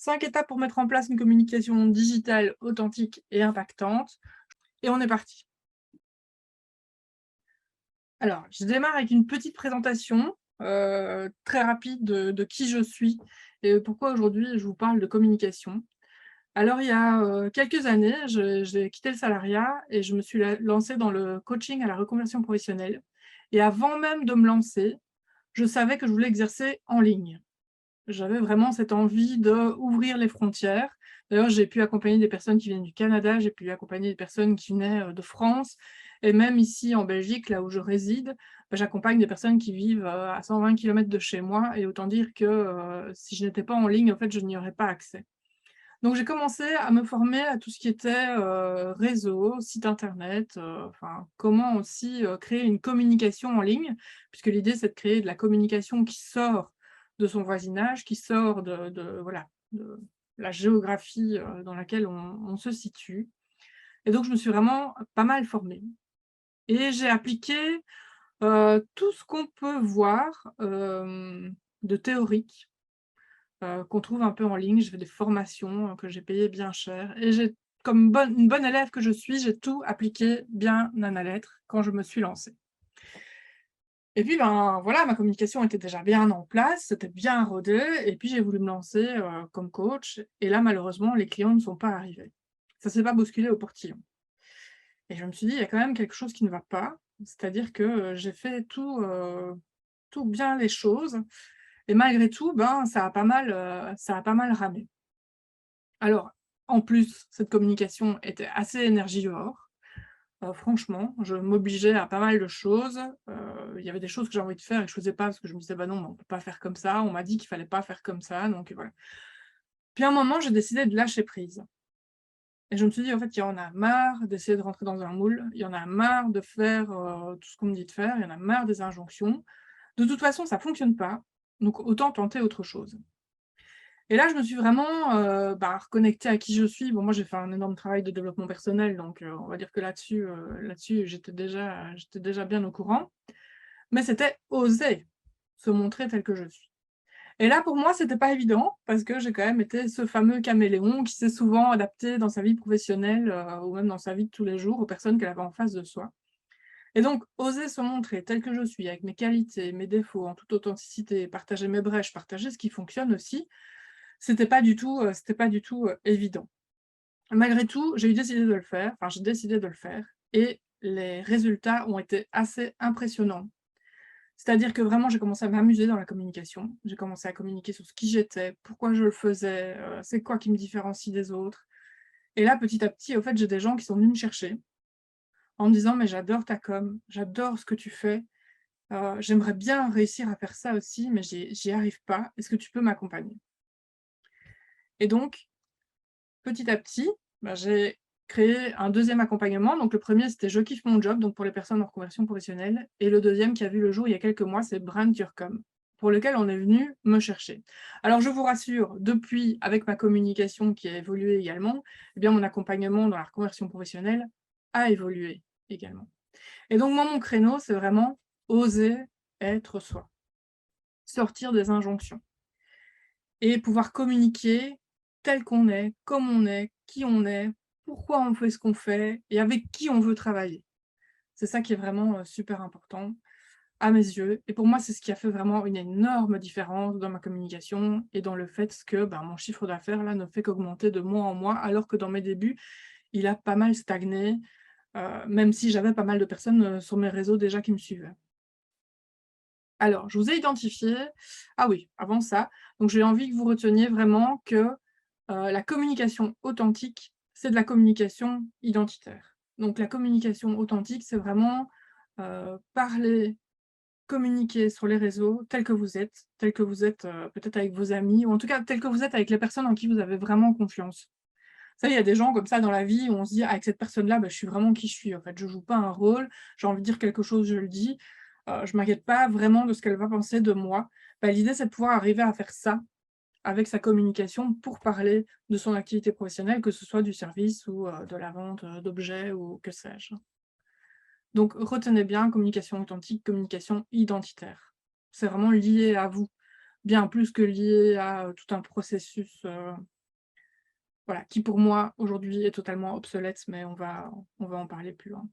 5 étapes pour mettre en place une communication digitale authentique et impactante. Et on est parti. Alors, je démarre avec une petite présentation très rapide de qui je suis et pourquoi aujourd'hui je vous parle de communication. Alors, il y a quelques années, j'ai quitté le salariat et je me suis lancée dans le coaching à la reconversion professionnelle. Et avant même de me lancer, je savais que je voulais exercer en ligne. J'avais vraiment cette envie d'ouvrir les frontières. D'ailleurs, j'ai pu accompagner des personnes qui viennent du Canada, j'ai pu accompagner des personnes qui venaient, de France et même ici en Belgique, là où je réside, j'accompagne des personnes qui vivent, à 120 kilomètres de chez moi et autant dire que, si je n'étais pas en ligne, en fait, je n'y aurais pas accès. Donc j'ai commencé à me former à tout ce qui était, réseau, site internet, enfin comment aussi, créer une communication en ligne, puisque l'idée c'est de créer de la communication qui sort de son voisinage, qui sort de voilà, de la géographie, dans laquelle on se situe et donc je me suis vraiment pas mal formée et j'ai appliqué, tout ce qu'on peut voir, de théorique qu'on trouve un peu en ligne. J'ai fait des formations, que j'ai payées bien cher et j'ai comme une bonne élève que je suis, j'ai tout appliqué bien à la lettre quand je me suis lancée. Et puis, ben, voilà, ma communication était déjà bien en place, c'était bien rodé et puis j'ai voulu me lancer, comme coach et là, malheureusement, les clients ne sont pas arrivés. Ça s'est pas bousculé au portillon et je me suis dit: «Il y a quand même quelque chose qui ne va pas». C'est-à-dire que, j'ai fait tout bien les choses et malgré tout, ben, ça a pas mal ramé. Alors, en plus, cette communication était assez énergivore. Franchement, je m'obligeais à pas mal de choses. Il y avait des choses que j'avais envie de faire et que je faisais pas parce que je me disais: «Bah non, mais on peut pas faire comme ça, on m'a dit qu'il fallait pas faire comme ça», donc voilà. Puis à un moment, j'ai décidé de lâcher prise et je me suis dit: «En fait, il y en a marre d'essayer de rentrer dans un moule, il y en a marre de faire, tout ce qu'on me dit de faire, il y en a marre des injonctions. De toute façon, ça fonctionne pas, donc autant tenter autre chose». Et là, je me suis vraiment, reconnectée à qui je suis. Bon, moi, j'ai fait un énorme travail de développement personnel, donc on va dire que là-dessus, j'étais déjà bien au courant. Mais c'était oser se montrer tel que je suis. Et là, pour moi, c'était pas évident parce que j'ai quand même été ce fameux caméléon qui s'est souvent adapté dans sa vie professionnelle, ou même dans sa vie de tous les jours aux personnes qu'elle avait en face de soi. Et donc, oser se montrer tel que je suis, avec mes qualités, mes défauts, en toute authenticité, partager mes brèches, partager ce qui fonctionne aussi, c'était pas du tout, évident. Malgré tout, j'ai décidé de le faire et les résultats ont été assez impressionnants. C'est-à-dire que vraiment j'ai commencé à m'amuser dans la communication. J'ai commencé à communiquer sur ce qui j'étais, pourquoi je le faisais, c'est quoi qui me différencie des autres et là, petit à petit, au fait, j'ai des gens qui sont venus me chercher en me disant: «Mais j'adore ta com, j'adore ce que tu fais, j'aimerais bien réussir à faire ça aussi, mais j'y arrive pas. Est-ce que tu peux m'accompagner?» Et donc petit à petit, j'ai créé un deuxième accompagnement. Donc le premier c'était «Je kiffe mon job», donc pour les personnes en reconversion professionnelle et le deuxième qui a vu le jour il y a quelques mois, c'est «Brand Your Com», pour lequel on est venu me chercher. Alors je vous rassure, depuis, avec ma communication qui a évolué également, eh bien mon accompagnement dans la reconversion professionnelle a évolué également. Et donc moi, mon créneau, c'est vraiment oser être soi, sortir des injonctions et pouvoir communiquer tel qu'on est, comme on est, qui on est, pourquoi on fait ce qu'on fait et avec qui on veut travailler. C'est ça qui est vraiment, super important à mes yeux et pour moi, c'est ce qui a fait vraiment une énorme différence dans ma communication et dans le fait que, mon chiffre d'affaires là ne fait qu'augmenter de mois en mois alors que dans mes débuts, il a pas mal stagné, même si j'avais pas mal de personnes, sur mes réseaux déjà qui me suivaient. Alors, je vous ai identifié ah oui, avant ça, donc j'ai envie que vous reteniez vraiment que, la communication authentique, c'est de la communication identitaire. Donc la communication authentique, c'est vraiment, parler, communiquer sur les réseaux tel que vous êtes, peut-être avec vos amis ou en tout cas tel que vous êtes avec les personnes en qui vous avez vraiment confiance. Vous savez, il y a des gens comme ça dans la vie où on se dit: «Ah, avec cette personne-là, je suis vraiment qui je suis, en fait. Je joue pas un rôle, j'ai envie de dire quelque chose, je le dis, je m'inquiète pas vraiment de ce qu'elle va penser de moi». L'idée, c'est de pouvoir arriver à faire ça avec sa communication pour parler de son activité professionnelle, que ce soit du service ou, de la vente, d'objets ou que sais-je. Donc retenez bien, communication authentique, communication identitaire. C'est vraiment lié à vous, bien plus que lié à, tout un processus, voilà, qui pour moi, aujourd'hui, est totalement obsolète, mais on va en parler plus loin.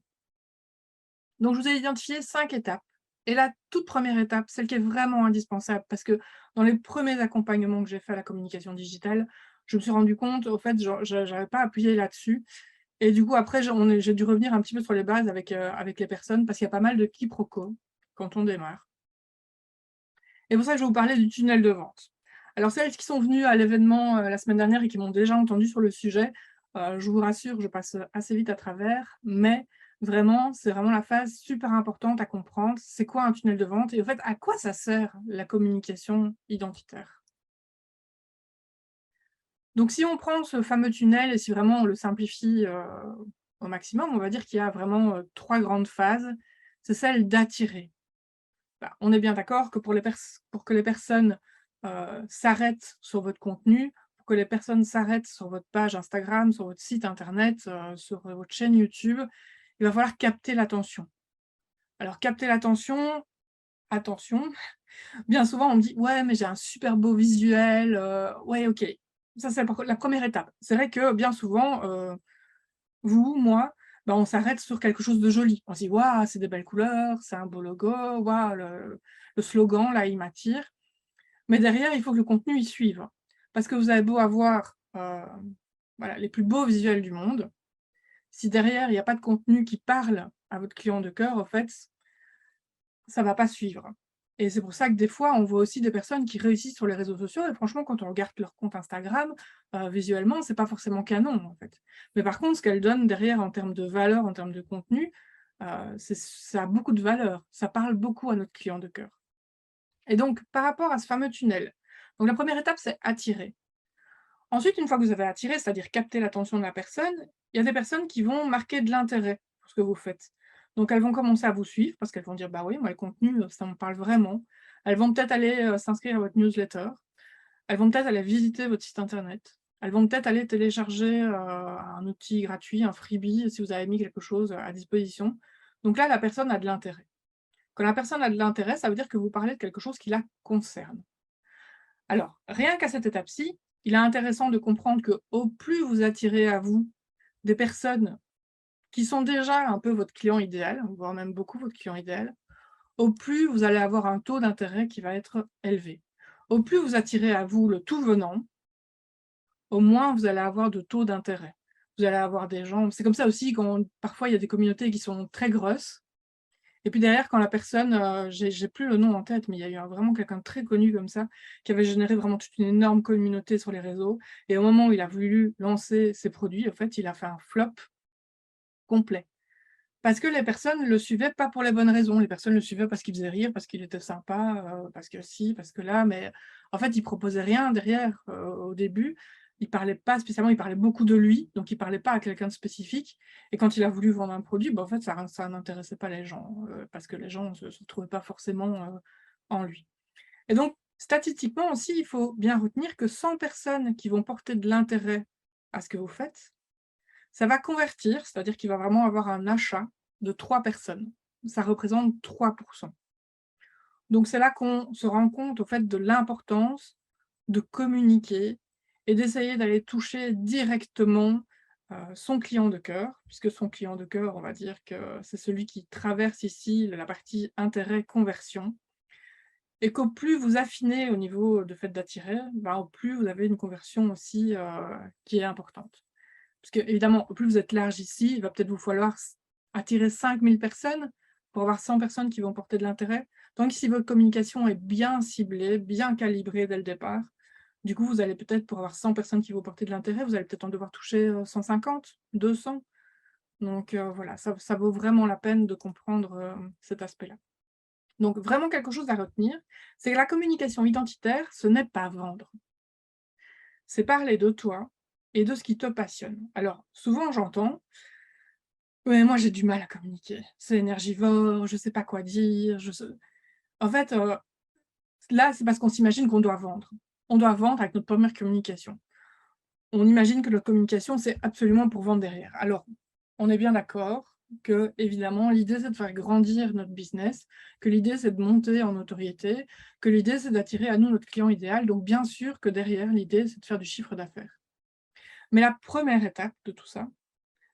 Donc je vous ai identifié 5 étapes et la toute première étape, celle qui est vraiment indispensable, parce que dans les premiers accompagnements que j'ai fait à la communication digitale, je me suis rendu compte, au fait, j'avais pas appuyé là-dessus et du coup après j'ai dû revenir un petit peu sur les bases avec les personnes parce qu'il y a pas mal de quiproquos quand on démarre. Et pour ça que je vais vous parler du tunnel de vente. Alors celles qui sont venues à l'événement, la semaine dernière et qui m'ont déjà entendu sur le sujet, je vous rassure, je passe assez vite à travers, mais vraiment, c'est vraiment la phase super importante à comprendre. C'est quoi un tunnel de vente et en fait, à quoi ça sert la communication identitaire? Donc si on prend ce fameux tunnel et si vraiment on le simplifie, au maximum, on va dire qu'il y a vraiment, 3 grandes phases. C'est celle d'attirer. Bah, on est bien d'accord que pour que les personnes, s'arrêtent sur votre contenu, pour que les personnes s'arrêtent sur votre page Instagram, sur votre site internet, sur, votre chaîne YouTube, il va falloir capter l'attention. Alors capter l'attention, attention, bien souvent on me dit: «Ouais, mais j'ai un super beau visuel», ouais, OK. Ça, c'est pour la première étape. C'est vrai que bien souvent, vous, moi, bah, on s'arrête sur quelque chose de joli. On se dit: «Waouh, c'est des belles couleurs, c'est un beau logo, waouh, le slogan là, il m'attire». Mais derrière, il faut que le contenu y suive. Parce que vous avez beau avoir, voilà, les plus beaux visuels du monde, si derrière, il n'y a pas de contenu qui parle à votre client de cœur, en fait, ça ne va pas suivre. Et c'est pour ça que des fois, on voit aussi des personnes qui réussissent sur les réseaux sociaux et franchement, quand on regarde leur compte Instagram, visuellement, c'est pas forcément canon, en fait. Mais par contre, ce qu'elles donnent derrière en termes de valeur, en termes de contenu, ça a beaucoup de valeur. Ça parle beaucoup à notre client de cœur. Et donc, par rapport à ce fameux tunnel, donc la première étape, c'est attirer. Ensuite, une fois que vous avez attiré, c'est-à-dire capter l'attention de la personne, il y a des personnes qui vont marquer de l'intérêt pour ce que vous faites. Donc elles vont commencer à vous suivre parce qu'elles vont dire: «Bah oui, moi le contenu, ça me parle vraiment». Elles vont peut-être aller, s'inscrire à votre newsletter. Elles vont peut-être aller visiter votre site internet. Elles vont peut-être aller télécharger, un outil gratuit, un freebie, si vous avez mis quelque chose, à disposition. Donc là, la personne a de l'intérêt. Quand la personne a de l'intérêt, ça veut dire que vous parlez de quelque chose qui la concerne. Alors, rien qu'à cette étape-ci, il est intéressant de comprendre que au plus vous attirez à vous des personnes qui sont déjà un peu votre client idéal, voire même beaucoup votre client idéal, au plus vous allez avoir un taux d'intérêt qui va être élevé. Au plus vous attirez à vous le tout venant, au moins vous allez avoir de taux d'intérêt. Vous allez avoir des gens, c'est comme ça aussi quand parfois il y a des communautés qui sont très grosses. Et puis derrière, quand la personne, j'ai plus le nom en tête, mais il y a eu vraiment quelqu'un de très connu comme ça, qui avait généré vraiment toute une énorme communauté sur les réseaux et au moment où il a voulu lancer ses produits, en fait, il a fait un flop complet. Parce que les personnes le suivaient pas pour les bonnes raisons. Les personnes le suivaient parce qu'il faisait rire, parce qu'il était sympa, parce que ci, parce que là, mais en fait, il proposait rien derrière, au début. Il parlait pas spécialement, il parlait beaucoup de lui, donc il parlait pas à quelqu'un de spécifique et quand il a voulu vendre un produit, bah, en fait, ça n'intéressait pas les gens, parce que les gens ne se retrouvaient pas forcément, en lui. Et donc, statistiquement aussi, il faut bien retenir que 100 personnes qui vont porter de l'intérêt à ce que vous faites, ça va convertir, c'est-à-dire qu'il va vraiment avoir un achat de 3 personnes. Ça représente 3. Donc c'est là qu'on se rend compte, au fait, de l'importance de communiquer et d'essayer d'aller toucher directement, son client de cœur, puisque son client de cœur, on va dire que c'est celui qui traverse ici la partie intérêt-conversion et qu'au plus vous affinez au niveau de fait d'attirer, ben, au plus vous avez une conversion aussi, qui est importante. Parce qu'évidemment, au plus vous êtes large ici, il va peut-être vous falloir attirer 5000 personnes pour avoir 100 personnes qui vont porter de l'intérêt. Donc si votre communication est bien ciblée, bien calibrée dès le départ, du coup, vous allez peut-être, pour avoir 100 personnes qui vont porter de l'intérêt, vous allez peut-être en devoir toucher 150, 200. Donc voilà, ça vaut vraiment la peine de comprendre cet aspect-là. Donc vraiment quelque chose à retenir, c'est que la communication identitaire, ce n'est pas vendre. C'est parler de toi et de ce qui te passionne. Alors souvent j'entends: «Ouais, moi j'ai du mal à communiquer, c'est énergivore, je sais pas quoi dire, je sais». En fait, là, c'est parce qu'on s'imagine qu'on doit vendre. On doit vendre avec notre première communication. On imagine que notre communication, c'est absolument pour vendre derrière. Alors, on est bien d'accord que évidemment l'idée, c'est de faire grandir notre business, que l'idée, c'est de monter en notoriété, que l'idée, c'est d'attirer à nous notre client idéal. Donc bien sûr que derrière, l'idée, c'est de faire du chiffre d'affaires. Mais la première étape de tout ça,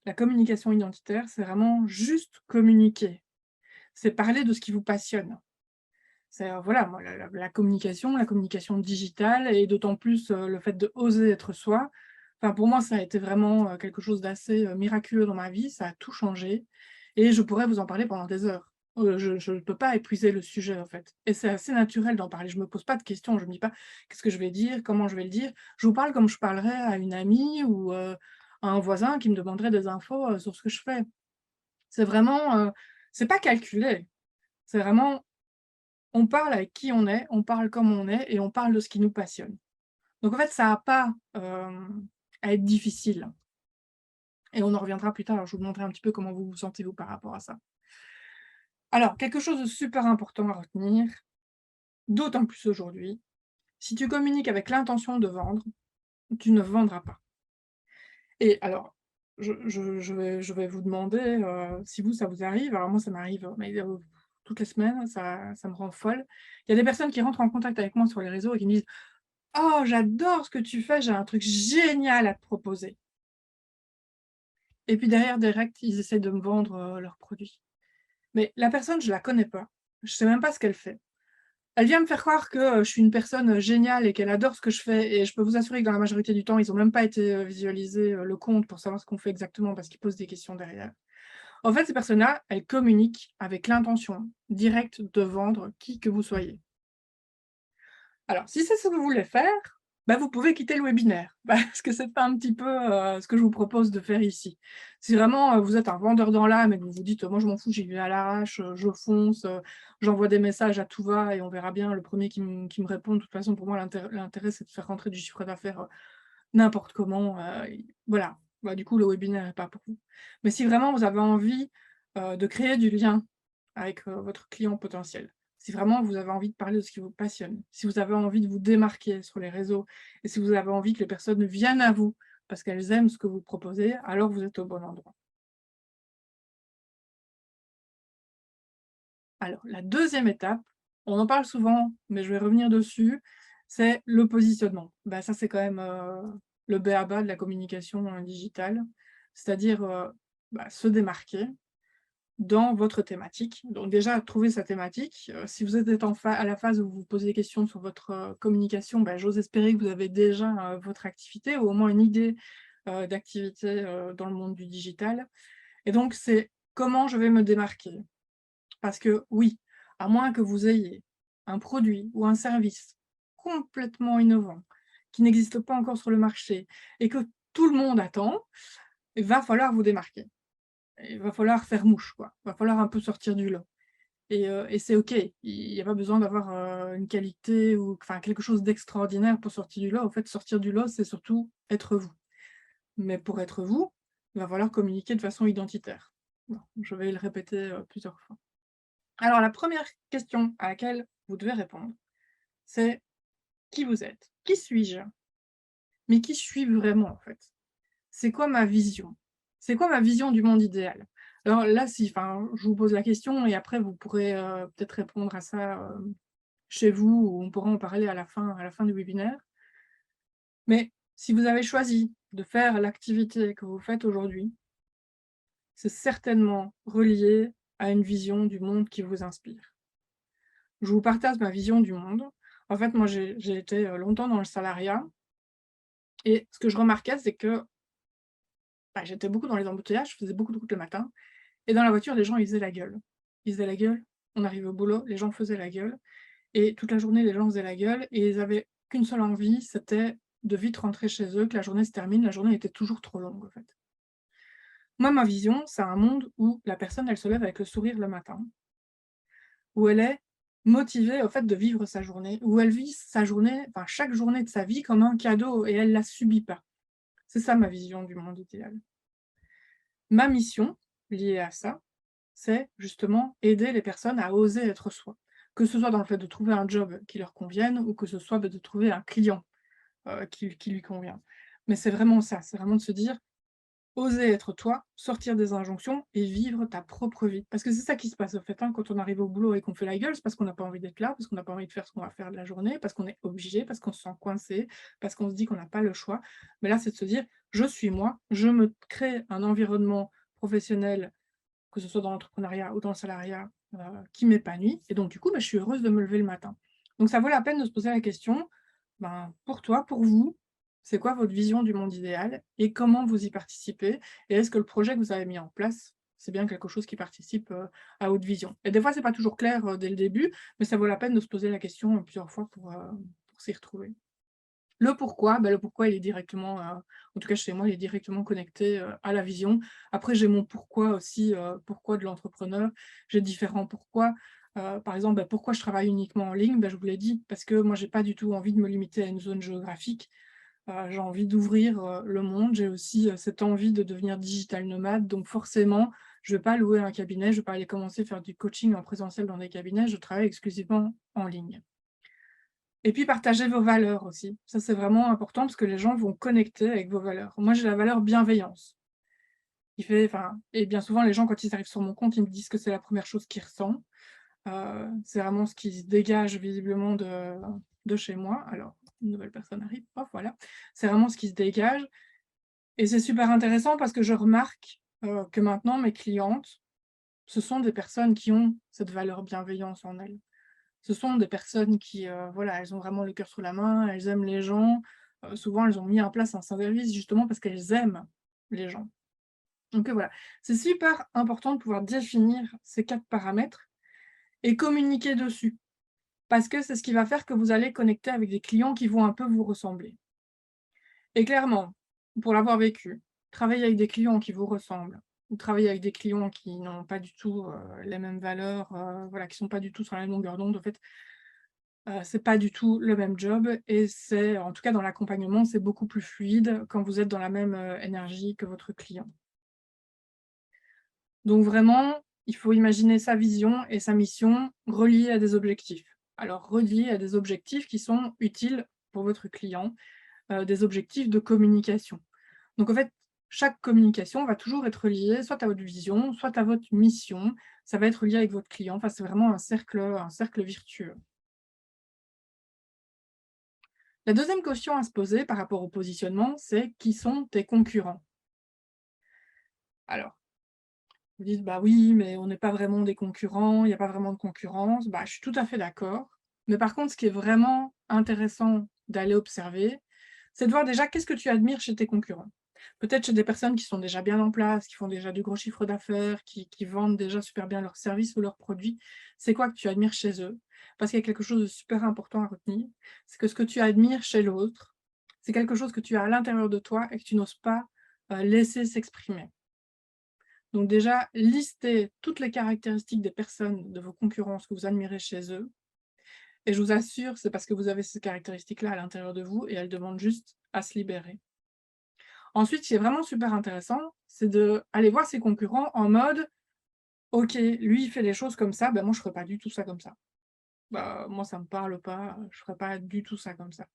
la communication identitaire, c'est vraiment juste communiquer. C'est parler de ce qui vous passionne. C'est, voilà, moi, la communication digitale et d'autant plus, le fait de oser être soi, enfin, pour moi, ça a été vraiment, quelque chose d'assez, miraculeux dans ma vie. Ça a tout changé et je pourrais vous en parler pendant des heures. Je ne peux pas épuiser le sujet, en fait et c'est assez naturel d'en parler. Je me pose pas de questions. Je me dis pas: «Qu'est-ce que je vais dire? Comment je vais le dire?» Je vous parle comme je parlerais à une amie ou, à un voisin qui me demanderait des infos, sur ce que je fais. C'est vraiment, c'est pas calculé. C'est vraiment on parle avec qui on est, on parle comme on est et on parle de ce qui nous passionne. Donc en fait, ça a pas, à être difficile et on en reviendra plus tard. Je vous montrerai un petit peu comment vous vous sentez vous par rapport à ça. Alors, quelque chose de super important à retenir, d'autant plus aujourd'hui, si tu communiques avec l'intention de vendre, tu ne vendras pas. Et alors, je vais vous demander, si vous, ça vous arrive, alors moi ça m'arrive, mais, toutes les semaines, ça me rend folle. Il y a des personnes qui rentrent en contact avec moi sur les réseaux et qui me disent: «Oh, j'adore ce que tu fais, j'ai un truc génial à te proposer» et puis derrière, direct, ils essaient de me vendre, leurs produits. Mais la personne, je la connais pas. Je sais même pas ce qu'elle fait. Elle vient me faire croire que, je suis une personne, géniale et qu'elle adore ce que je fais et je peux vous assurer que dans la majorité du temps, ils ont même pas été, visualiser, le compte pour savoir ce qu'on fait exactement parce qu'ils posent des questions derrière. En fait, ces personnes-là, elles communiquent avec l'intention directe de vendre qui que vous soyez. Alors, si c'est ce que vous voulez faire, bah, vous pouvez quitter le webinaire, parce que c'est pas un petit peu, ce que je vous propose de faire ici. Si vraiment, vous êtes un vendeur dans l'âme et que vous vous dites: «Moi je m'en fous, j'y vais à l'arrache, je fonce, j'envoie des messages à tout va et on verra bien le premier qui me répond». De toute façon, pour moi, l'intérêt, c'est de faire rentrer du chiffre d'affaires, n'importe comment, voilà. Bah, du coup, le webinaire est pas pour vous. Mais si vraiment vous avez envie, de créer du lien avec, votre client potentiel, si vraiment vous avez envie de parler de ce qui vous passionne, si vous avez envie de vous démarquer sur les réseaux et si vous avez envie que les personnes viennent à vous parce qu'elles aiment ce que vous proposez, alors vous êtes au bon endroit. Alors la deuxième étape, on en parle souvent, mais je vais revenir dessus, c'est le positionnement. Bah, ça, c'est quand même, le b.a-ba de la communication, digitale. C'est-à-dire, se démarquer dans votre thématique. Donc déjà, trouver sa thématique. Si vous êtes à la phase où vous vous posez des questions sur votre, communication, bah, j'ose espérer que vous avez déjà, votre activité ou au moins une idée, d'activité, dans le monde du digital et donc c'est: «Comment je vais me démarquer?» Parce que oui, à moins que vous ayez un produit ou un service complètement innovant, qui n'existe pas encore sur le marché et que tout le monde attend, il va falloir vous démarquer. Il va falloir faire mouche, quoi. Il va falloir un peu sortir du lot et c'est OK. Il y a pas besoin d'avoir, une qualité ou enfin quelque chose d'extraordinaire pour sortir du lot. En fait, sortir du lot, c'est surtout être vous. Mais pour être vous, il va falloir communiquer de façon identitaire. Bon, je vais le répéter, plusieurs fois. Alors la première question à laquelle vous devez répondre, c'est: qui vous êtes? Qui suis-je? Mais qui je suis vraiment, en fait? C'est quoi ma vision? C'est quoi ma vision du monde idéal? Alors là, si enfin, je vous pose la question et après vous pourrez, peut-être répondre à ça, chez vous ou on pourra en parler à la fin du webinaire. Mais si vous avez choisi de faire l'activité que vous faites aujourd'hui, c'est certainement relié à une vision du monde qui vous inspire. Je vous partage ma vision du monde. En fait, moi, j'ai été, longtemps dans le salariat et ce que je remarquais, c'est que, bah, j'étais beaucoup dans les embouteillages, je faisais beaucoup de route le matin et dans la voiture, les gens, ils faisaient la gueule. Ils faisaient la gueule, on arrivait au boulot, les gens faisaient la gueule et toute la journée, les gens faisaient la gueule et ils avaient qu'une seule envie, c'était de vite rentrer chez eux, que la journée se termine. La journée était toujours trop longue, en fait. Moi, ma vision, c'est un monde où la personne, elle se lève avec le sourire le matin, où elle est motivée au fait de vivre sa journée, où elle vit sa journée, enfin chaque journée de sa vie comme un cadeau et elle la subit pas. C'est ça ma vision du monde idéal. Ma mission, liée à ça, c'est justement aider les personnes à oser être soi. Que ce soit dans le fait de trouver un job qui leur convienne ou que ce soit, de trouver un client, qui lui convient. Mais c'est vraiment ça, c'est vraiment de se dire: oser être toi, sortir des injonctions et vivre ta propre vie. Parce que c'est ça qui se passe, en fait, hein, quand on arrive au boulot et qu'on fait la gueule, c'est parce qu'on n'a pas envie d'être là, parce qu'on n'a pas envie de faire ce qu'on va faire de la journée, parce qu'on est obligé, parce qu'on se sent coincé, parce qu'on se dit qu'on n'a pas le choix. Mais là, c'est de se dire: je suis moi, je me crée un environnement professionnel, que ce soit dans l'entrepreneuriat ou dans le salariat, qui m'épanouit et donc du coup, je suis heureuse de me lever le matin. Donc ça vaut la peine de se poser la question, pour toi, pour vous, c'est quoi votre vision du monde idéal et comment vous y participez? Et est-ce que le projet que vous avez mis en place, c'est bien quelque chose qui participe, à votre vision? Et des fois, c'est pas toujours clair, dès le début, mais ça vaut la peine de se poser la question, plusieurs fois pour s'y retrouver. Le pourquoi, il est directement, en tout cas chez moi, il est directement connecté, à la vision. Après, j'ai mon pourquoi aussi, pourquoi de l'entrepreneur. J'ai différents pourquoi. Par exemple, pourquoi je travaille uniquement en ligne? Je vous l'ai dit, parce que moi, j'ai pas du tout envie de me limiter à une zone géographique. J'ai envie d'ouvrir, le monde. J'ai aussi, cette envie de devenir digital nomade, donc forcément, je vais pas louer un cabinet, je vais pas aller commencer à faire du coaching en présentiel dans des cabinets, je travaille exclusivement en ligne. Et puis partager vos valeurs aussi. Ça, c'est vraiment important parce que les gens vont connecter avec vos valeurs. Moi, j'ai la valeur bienveillance. Et bien souvent, les gens, quand ils arrivent sur mon compte, ils me disent que c'est la première chose qu'ils ressentent. C'est vraiment ce qui se dégage visiblement de chez moi. Alors, une nouvelle personne arrive, hop, voilà. C'est vraiment ce qui se dégage et c'est super intéressant parce que je remarque, que maintenant mes clientes, ce sont des personnes qui ont cette valeur bienveillance en elles. Ce sont des personnes qui, voilà, elles ont vraiment le cœur sur la main, elles aiment les gens. Souvent, elles ont mis en place un service justement parce qu'elles aiment les gens. Donc, voilà, c'est super important de pouvoir définir ces 4 paramètres et communiquer dessus. Parce que c'est ce qui va faire que vous allez connecter avec des clients qui vont un peu vous ressembler. Et clairement, pour l'avoir vécu, travailler avec des clients qui vous ressemblent ou travailler avec des clients qui n'ont pas du tout, les mêmes valeurs, voilà, qui sont pas du tout sur la même longueur d'onde, en fait, c'est pas du tout le même job et c'est en tout cas dans l'accompagnement, c'est beaucoup plus fluide quand vous êtes dans la même, énergie que votre client. Donc vraiment, il faut imaginer sa vision et sa mission reliées à des objectifs. Alors reliés à des objectifs qui sont utiles pour votre client, des objectifs de communication. Donc en fait, chaque communication va toujours être liée soit à votre vision, soit à votre mission. Ça va être lié avec votre client. Enfin, c'est vraiment un cercle virtueux. La deuxième question à se poser par rapport au positionnement, c'est: qui sont tes concurrents? Alors, vous dites: «Bah oui, mais on n'est pas vraiment des concurrents, il n'y a pas vraiment de concurrence». Je suis tout à fait d'accord. Mais par contre, ce qui est vraiment intéressant d'aller observer, c'est de voir déjà qu'est-ce que tu admires chez tes concurrents. Peut-être chez des personnes qui sont déjà bien en place, qui font déjà du gros chiffre d'affaires, qui vendent déjà super bien leurs services ou leurs produits. C'est quoi que tu admires chez eux? Parce qu'il y a quelque chose de super important à retenir, c'est que ce que tu admires chez l'autre, c'est quelque chose que tu as à l'intérieur de toi et que tu n'oses pas, laisser s'exprimer. Donc déjà, listez toutes les caractéristiques des personnes de vos concurrents, ce que vous admirez chez eux et je vous assure, c'est parce que vous avez ces caractéristiques-là à l'intérieur de vous et elles demandent juste à se libérer. Ensuite, ce qui est vraiment super intéressant, c'est d'aller voir ses concurrents en mode: «OK, lui, il fait les choses comme ça, moi, je ne ferai pas du tout ça comme ça. Moi, ça ne me parle pas, je ne ferai pas du tout ça comme ça».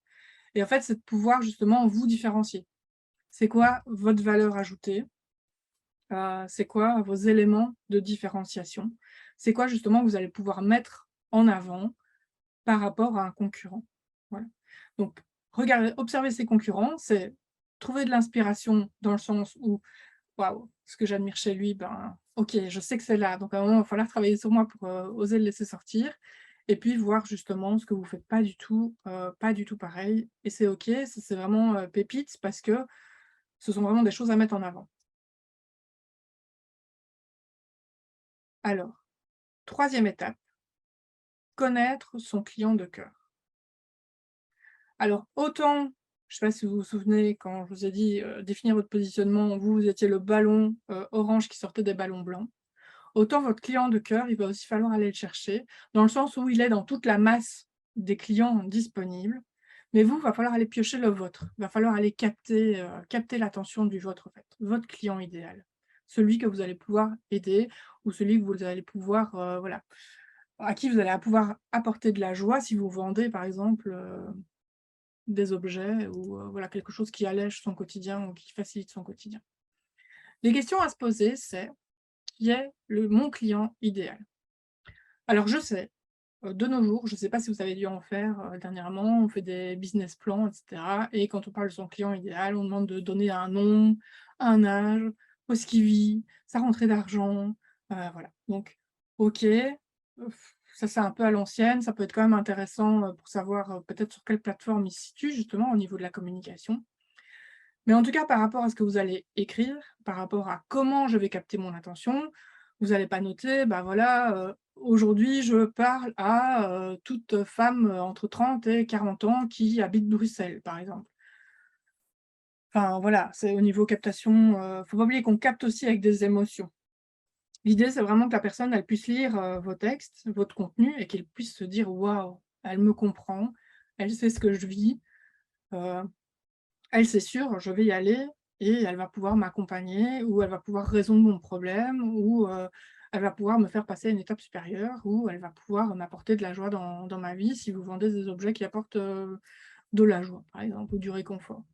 Et en fait, c'est de pouvoir justement vous différencier. C'est quoi votre valeur ajoutée? C'est quoi vos éléments de différenciation? C'est quoi justement que vous allez pouvoir mettre en avant par rapport à un concurrent? Voilà. Donc regardez, observer ses concurrents, c'est trouver de l'inspiration dans le sens où: «Waouh, ce que j'admire chez lui, OK, je sais que c'est là, donc à un moment, il va falloir travailler sur moi pour, oser le laisser sortir» et puis voir justement ce que vous faites pas du tout pareil et c'est OK, ça c'est vraiment, pépite parce que ce sont vraiment des choses à mettre en avant. Alors, troisième étape, connaître son client de cœur. Alors autant, je ne sais pas si vous vous souvenez quand je vous ai dit, définir votre positionnement, vous étiez le ballon, orange qui sortait des ballons blancs. Autant votre client de cœur, il va aussi falloir aller le chercher, dans le sens où il est dans toute la masse des clients disponibles, mais vous, va falloir aller piocher le vôtre. Va falloir aller capter l'attention du vôtre, en fait, votre client idéal. Celui que vous allez pouvoir aider ou celui que vous allez pouvoir, voilà, à qui vous allez pouvoir apporter de la joie si vous vendez, par exemple, des objets ou, voilà, quelque chose qui allège son quotidien ou qui facilite son quotidien. Les questions à se poser, c'est: qui est mon client idéal? Alors je sais, de nos jours, je ne sais pas si vous avez dû en faire, dernièrement, on fait des business plans et cetera et quand on parle de son client idéal, on demande de donner un nom, un âge, où est-ce qu'il vit, sa rentrée d'argent, voilà. Donc OK, ça c'est un peu à l'ancienne, ça peut être quand même intéressant, pour savoir, peut-être sur quelle plateforme il se situe justement au niveau de la communication. Mais en tout cas, par rapport à ce que vous allez écrire, par rapport à comment je vais capter mon attention, vous allez pas noter, bah, voilà, aujourd'hui je parle à, toute femme, entre 30 et 40 ans qui habite Bruxelles, par exemple. Enfin voilà, c'est au niveau captation, faut pas oublier qu'on capte aussi avec des émotions. L'idée, c'est vraiment que la personne, elle puisse lire, vos textes, votre contenu et qu'elle puisse se dire: «Waouh, elle me comprend, elle sait ce que je vis, heu» Elle, c'est sûr, je vais y aller et elle va pouvoir m'accompagner ou elle va pouvoir résoudre mon problème ou, elle va pouvoir me faire passer à une étape supérieure ou elle va pouvoir m'apporter de la joie dans ma vie si vous vendez des objets qui apportent, de la joie, par exemple, ou du réconfort.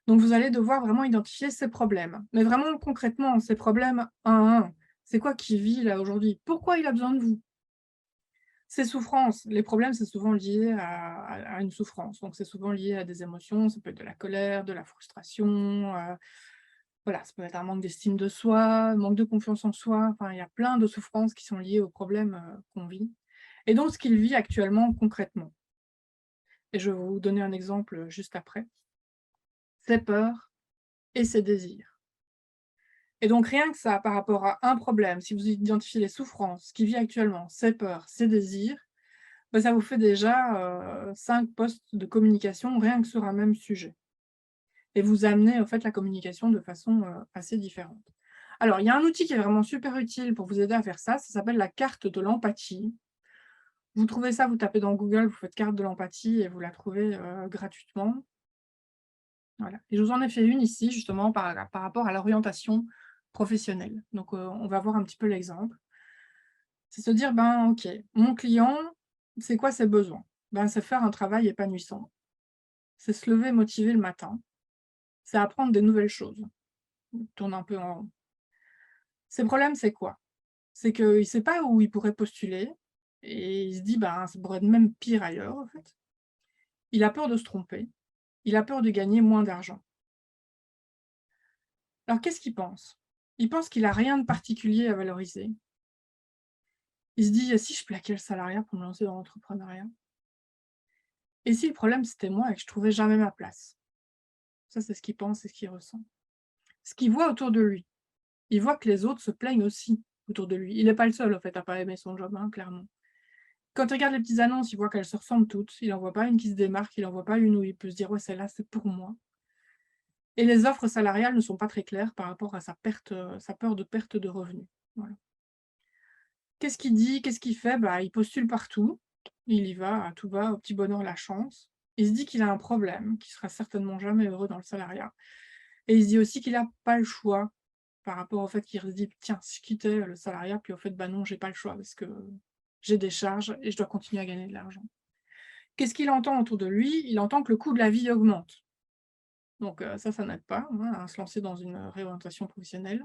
Donc vous allez devoir vraiment identifier ces problèmes. Mais vraiment concrètement, ces problèmes un à un. C'est quoi qu'il vit là aujourd'hui? Pourquoi il a besoin de vous? Ces souffrances, les problèmes, c'est souvent lié à une souffrance, donc c'est souvent lié à des émotions, ça peut être de la colère, de la frustration, voilà, ça peut être un manque d'estime de soi, manque de confiance en soi, enfin, il y a plein de souffrances qui sont liées aux problèmes, qu'on vit et donc ce qu'il vit actuellement concrètement et je vais vous donner un exemple, juste après. Ses peurs et ses désirs et donc rien que ça, par rapport à un problème, si vous identifiez les souffrances qu'il vit actuellement, ses peurs, ses désirs, bah, ça vous fait déjà, 5 postes de communication rien que sur un même sujet et vous amenez, en fait, la communication de façon, assez différente. Alors, il y a un outil qui est vraiment super utile pour vous aider à faire ça s'appelle la carte de l'empathie. Vous trouvez ça, vous tapez dans Google, vous faites carte de l'empathie et vous la trouvez, gratuitement. Voilà et je vous en ai fait une ici justement par rapport à l'orientation professionnelle. Donc, on va voir un petit peu l'exemple. C'est se dire: «Ben, OK, mon client, c'est quoi ses besoins? Ben, c'est faire un travail épanouissant. C'est se lever motivé le matin, c'est apprendre des nouvelles choses. Il tourne un peu en rond. Ses problèmes, c'est quoi? C'est qu'il ne sait pas où il pourrait postuler et il se dit: «Ben, ça pourrait être même pire ailleurs, en fait». Il a peur de se tromper, il a peur de gagner moins d'argent. Alors qu'est-ce qu'il pense? Il pense qu'il a rien de particulier à valoriser. Il se dit: «Et si je plaquais le salariat pour me lancer dans l'entrepreneuriat? Et si le problème, c'était moi et que je trouvais jamais ma place?» Ça, c'est ce qu'il pense et ce qu'il ressent. Ce qu'il voit autour de lui. Il voit que les autres se plaignent aussi autour de lui. Il n'est pas le seul, en fait, à pas aimer son job, hein, clairement. Quand il regarde les petites annonces, il voit qu'elles se ressemblent toutes. Il en voit pas une qui se démarque, il en voit pas une où il peut se dire: «Ouais, celle-là, c'est pour moi» et les offres salariales ne sont pas très claires par rapport à sa peur de perte de revenus. Voilà. Qu'est-ce qu'il dit? Qu'est-ce qu'il fait? Bah, il postule partout. Il y va à tout va, au petit bonheur la chance. Il se dit qu'il a un problème, qu'il sera certainement jamais heureux dans le salariat et il se dit aussi qu'il a pas le choix par rapport au fait qu'il se dit: «Tiens, si je quittais le salariat, puis au fait, bah, non, j'ai pas le choix parce que j'ai des charges et je dois continuer à gagner de l'argent». Qu'est-ce qu'il entend autour de lui? Il entend que le coût de la vie augmente. Donc ça n'aide pas, hein, à se lancer dans une réorientation professionnelle.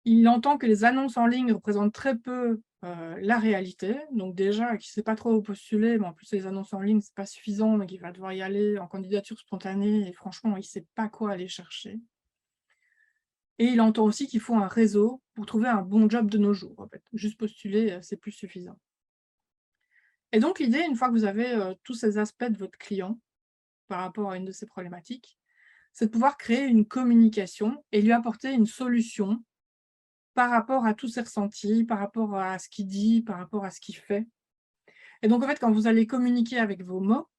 Il entend que les annonces en ligne représentent très peu, la réalité. Donc déjà, qu'il ne sait pas trop où postuler, mais en plus les annonces en ligne, c'est pas suffisant, donc il va devoir y aller en candidature spontanée et franchement, il ne sait pas quoi aller chercher. Et il entend aussi qu'il faut un réseau pour trouver un bon job de nos jours, en fait. Juste postuler, c'est plus suffisant. Et donc l'idée, une fois que vous avez, tous ces aspects de votre client par rapport à une de ces problématiques, c'est de pouvoir créer une communication et lui apporter une solution par rapport à tous ses ressentis, par rapport à ce qu'il dit, par rapport à ce qu'il fait. Et donc en fait, quand vous allez communiquer avec vos mots,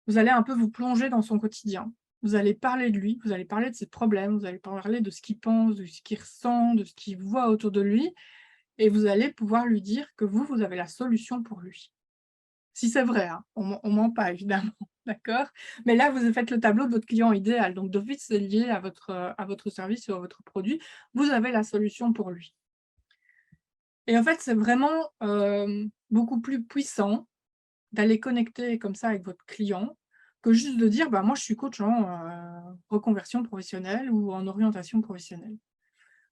vous allez un peu vous plonger dans son quotidien. Vous allez parler de lui, vous allez parler de ses problèmes, vous allez parler de ce qu'il pense, de ce qu'il ressent, de ce qu'il voit autour de lui et vous allez pouvoir lui dire que vous avez la solution pour lui. Si c'est vrai, hein, on ment pas évidemment, d'accord? Mais là, vous faites le tableau de votre client idéal, donc d'office, c'est lié à votre service ou à votre produit. Vous avez la solution pour lui et en fait, c'est vraiment, beaucoup plus puissant d'aller connecter comme ça avec votre client, que juste de dire: «Bah, moi, je suis coach en, reconversion professionnelle ou en orientation professionnelle».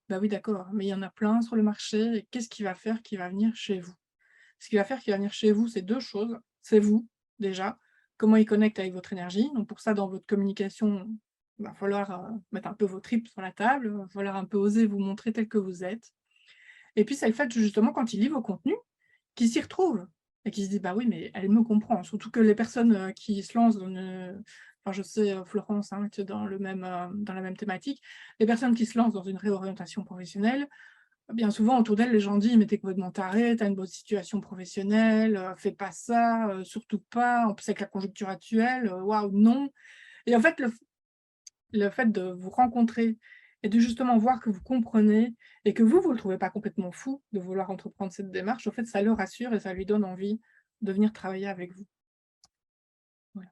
Bah, oui, d'accord, mais il y en a plein sur le marché et qu'est-ce qui va faire qui va venir chez vous? Ce qui va faire qu'il va venir chez vous, c'est 2 choses. C'est vous, déjà, comment il connecte avec votre énergie. Donc pour ça, dans votre communication, il va falloir, mettre un peu vos tripes sur la table, il va falloir un peu oser vous montrer tel que vous êtes. Et puis c'est le fait justement quand il lit vos contenus, qu'il s'y retrouve et qu'il se dit: «Bah oui, mais elle me comprend». Surtout que les personnes, qui se lancent dans une enfin je sais, Florence, hein, que dans le même, dans la même thématique, les personnes qui se lancent dans une réorientation professionnelle, bien souvent autour d'elles, les gens disent: «Mais tu es complètement taré, tu as une bonne situation professionnelle, fais pas ça, surtout pas, en plus avec la conjoncture actuelle, waouh, non». Et en fait, le fait de vous rencontrer et de justement voir que vous comprenez et que vous le trouvez pas complètement fou de vouloir entreprendre cette démarche, en fait, ça le rassure et ça lui donne envie de venir travailler avec vous. Voilà.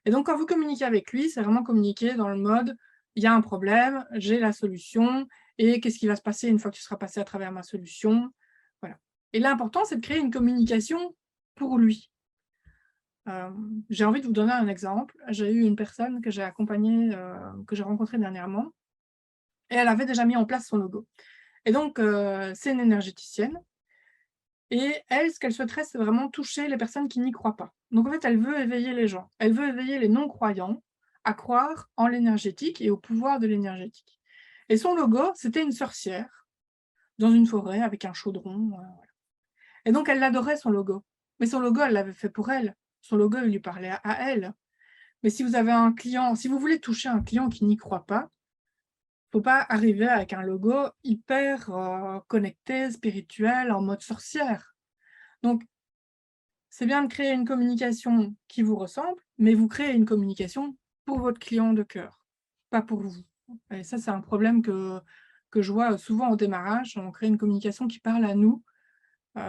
Et donc quand vous communiquez avec lui, c'est vraiment communiquer dans le mode: «Il y a un problème, j'ai la solution et qu'est-ce qui va se passer une fois que tu seras passé à travers ma solution?» Voilà. Et l'important, c'est de créer une communication pour lui. J'ai envie de vous donner un exemple. J'ai eu une personne que j'ai accompagnée, que j'ai rencontrée dernièrement. Et elle avait déjà mis en place son logo. Et donc, c'est une énergéticienne et elle, ce qu'elle souhaiterait, c'est vraiment toucher les personnes qui n'y croient pas. Donc en fait, elle veut éveiller les gens. Elle veut éveiller les non-croyants à croire en l'énergétique et au pouvoir de l'énergétique. Et son logo, c'était une sorcière dans une forêt avec un chaudron, voilà. Et donc elle l'adorait son logo. Mais son logo, elle l'avait fait pour elle. Son logo, il lui parlait à elle. Mais si vous avez un client si vous voulez toucher un client qui n'y croit pas, faut pas arriver avec un logo hyper, connecté, spirituel, en mode sorcière. Donc, c'est bien de créer une communication qui vous ressemble, mais vous créez une communication pour votre client de cœur, pas pour vous. Et ça, c'est un problème que je vois souvent au démarrage. On crée une communication qui parle à nous,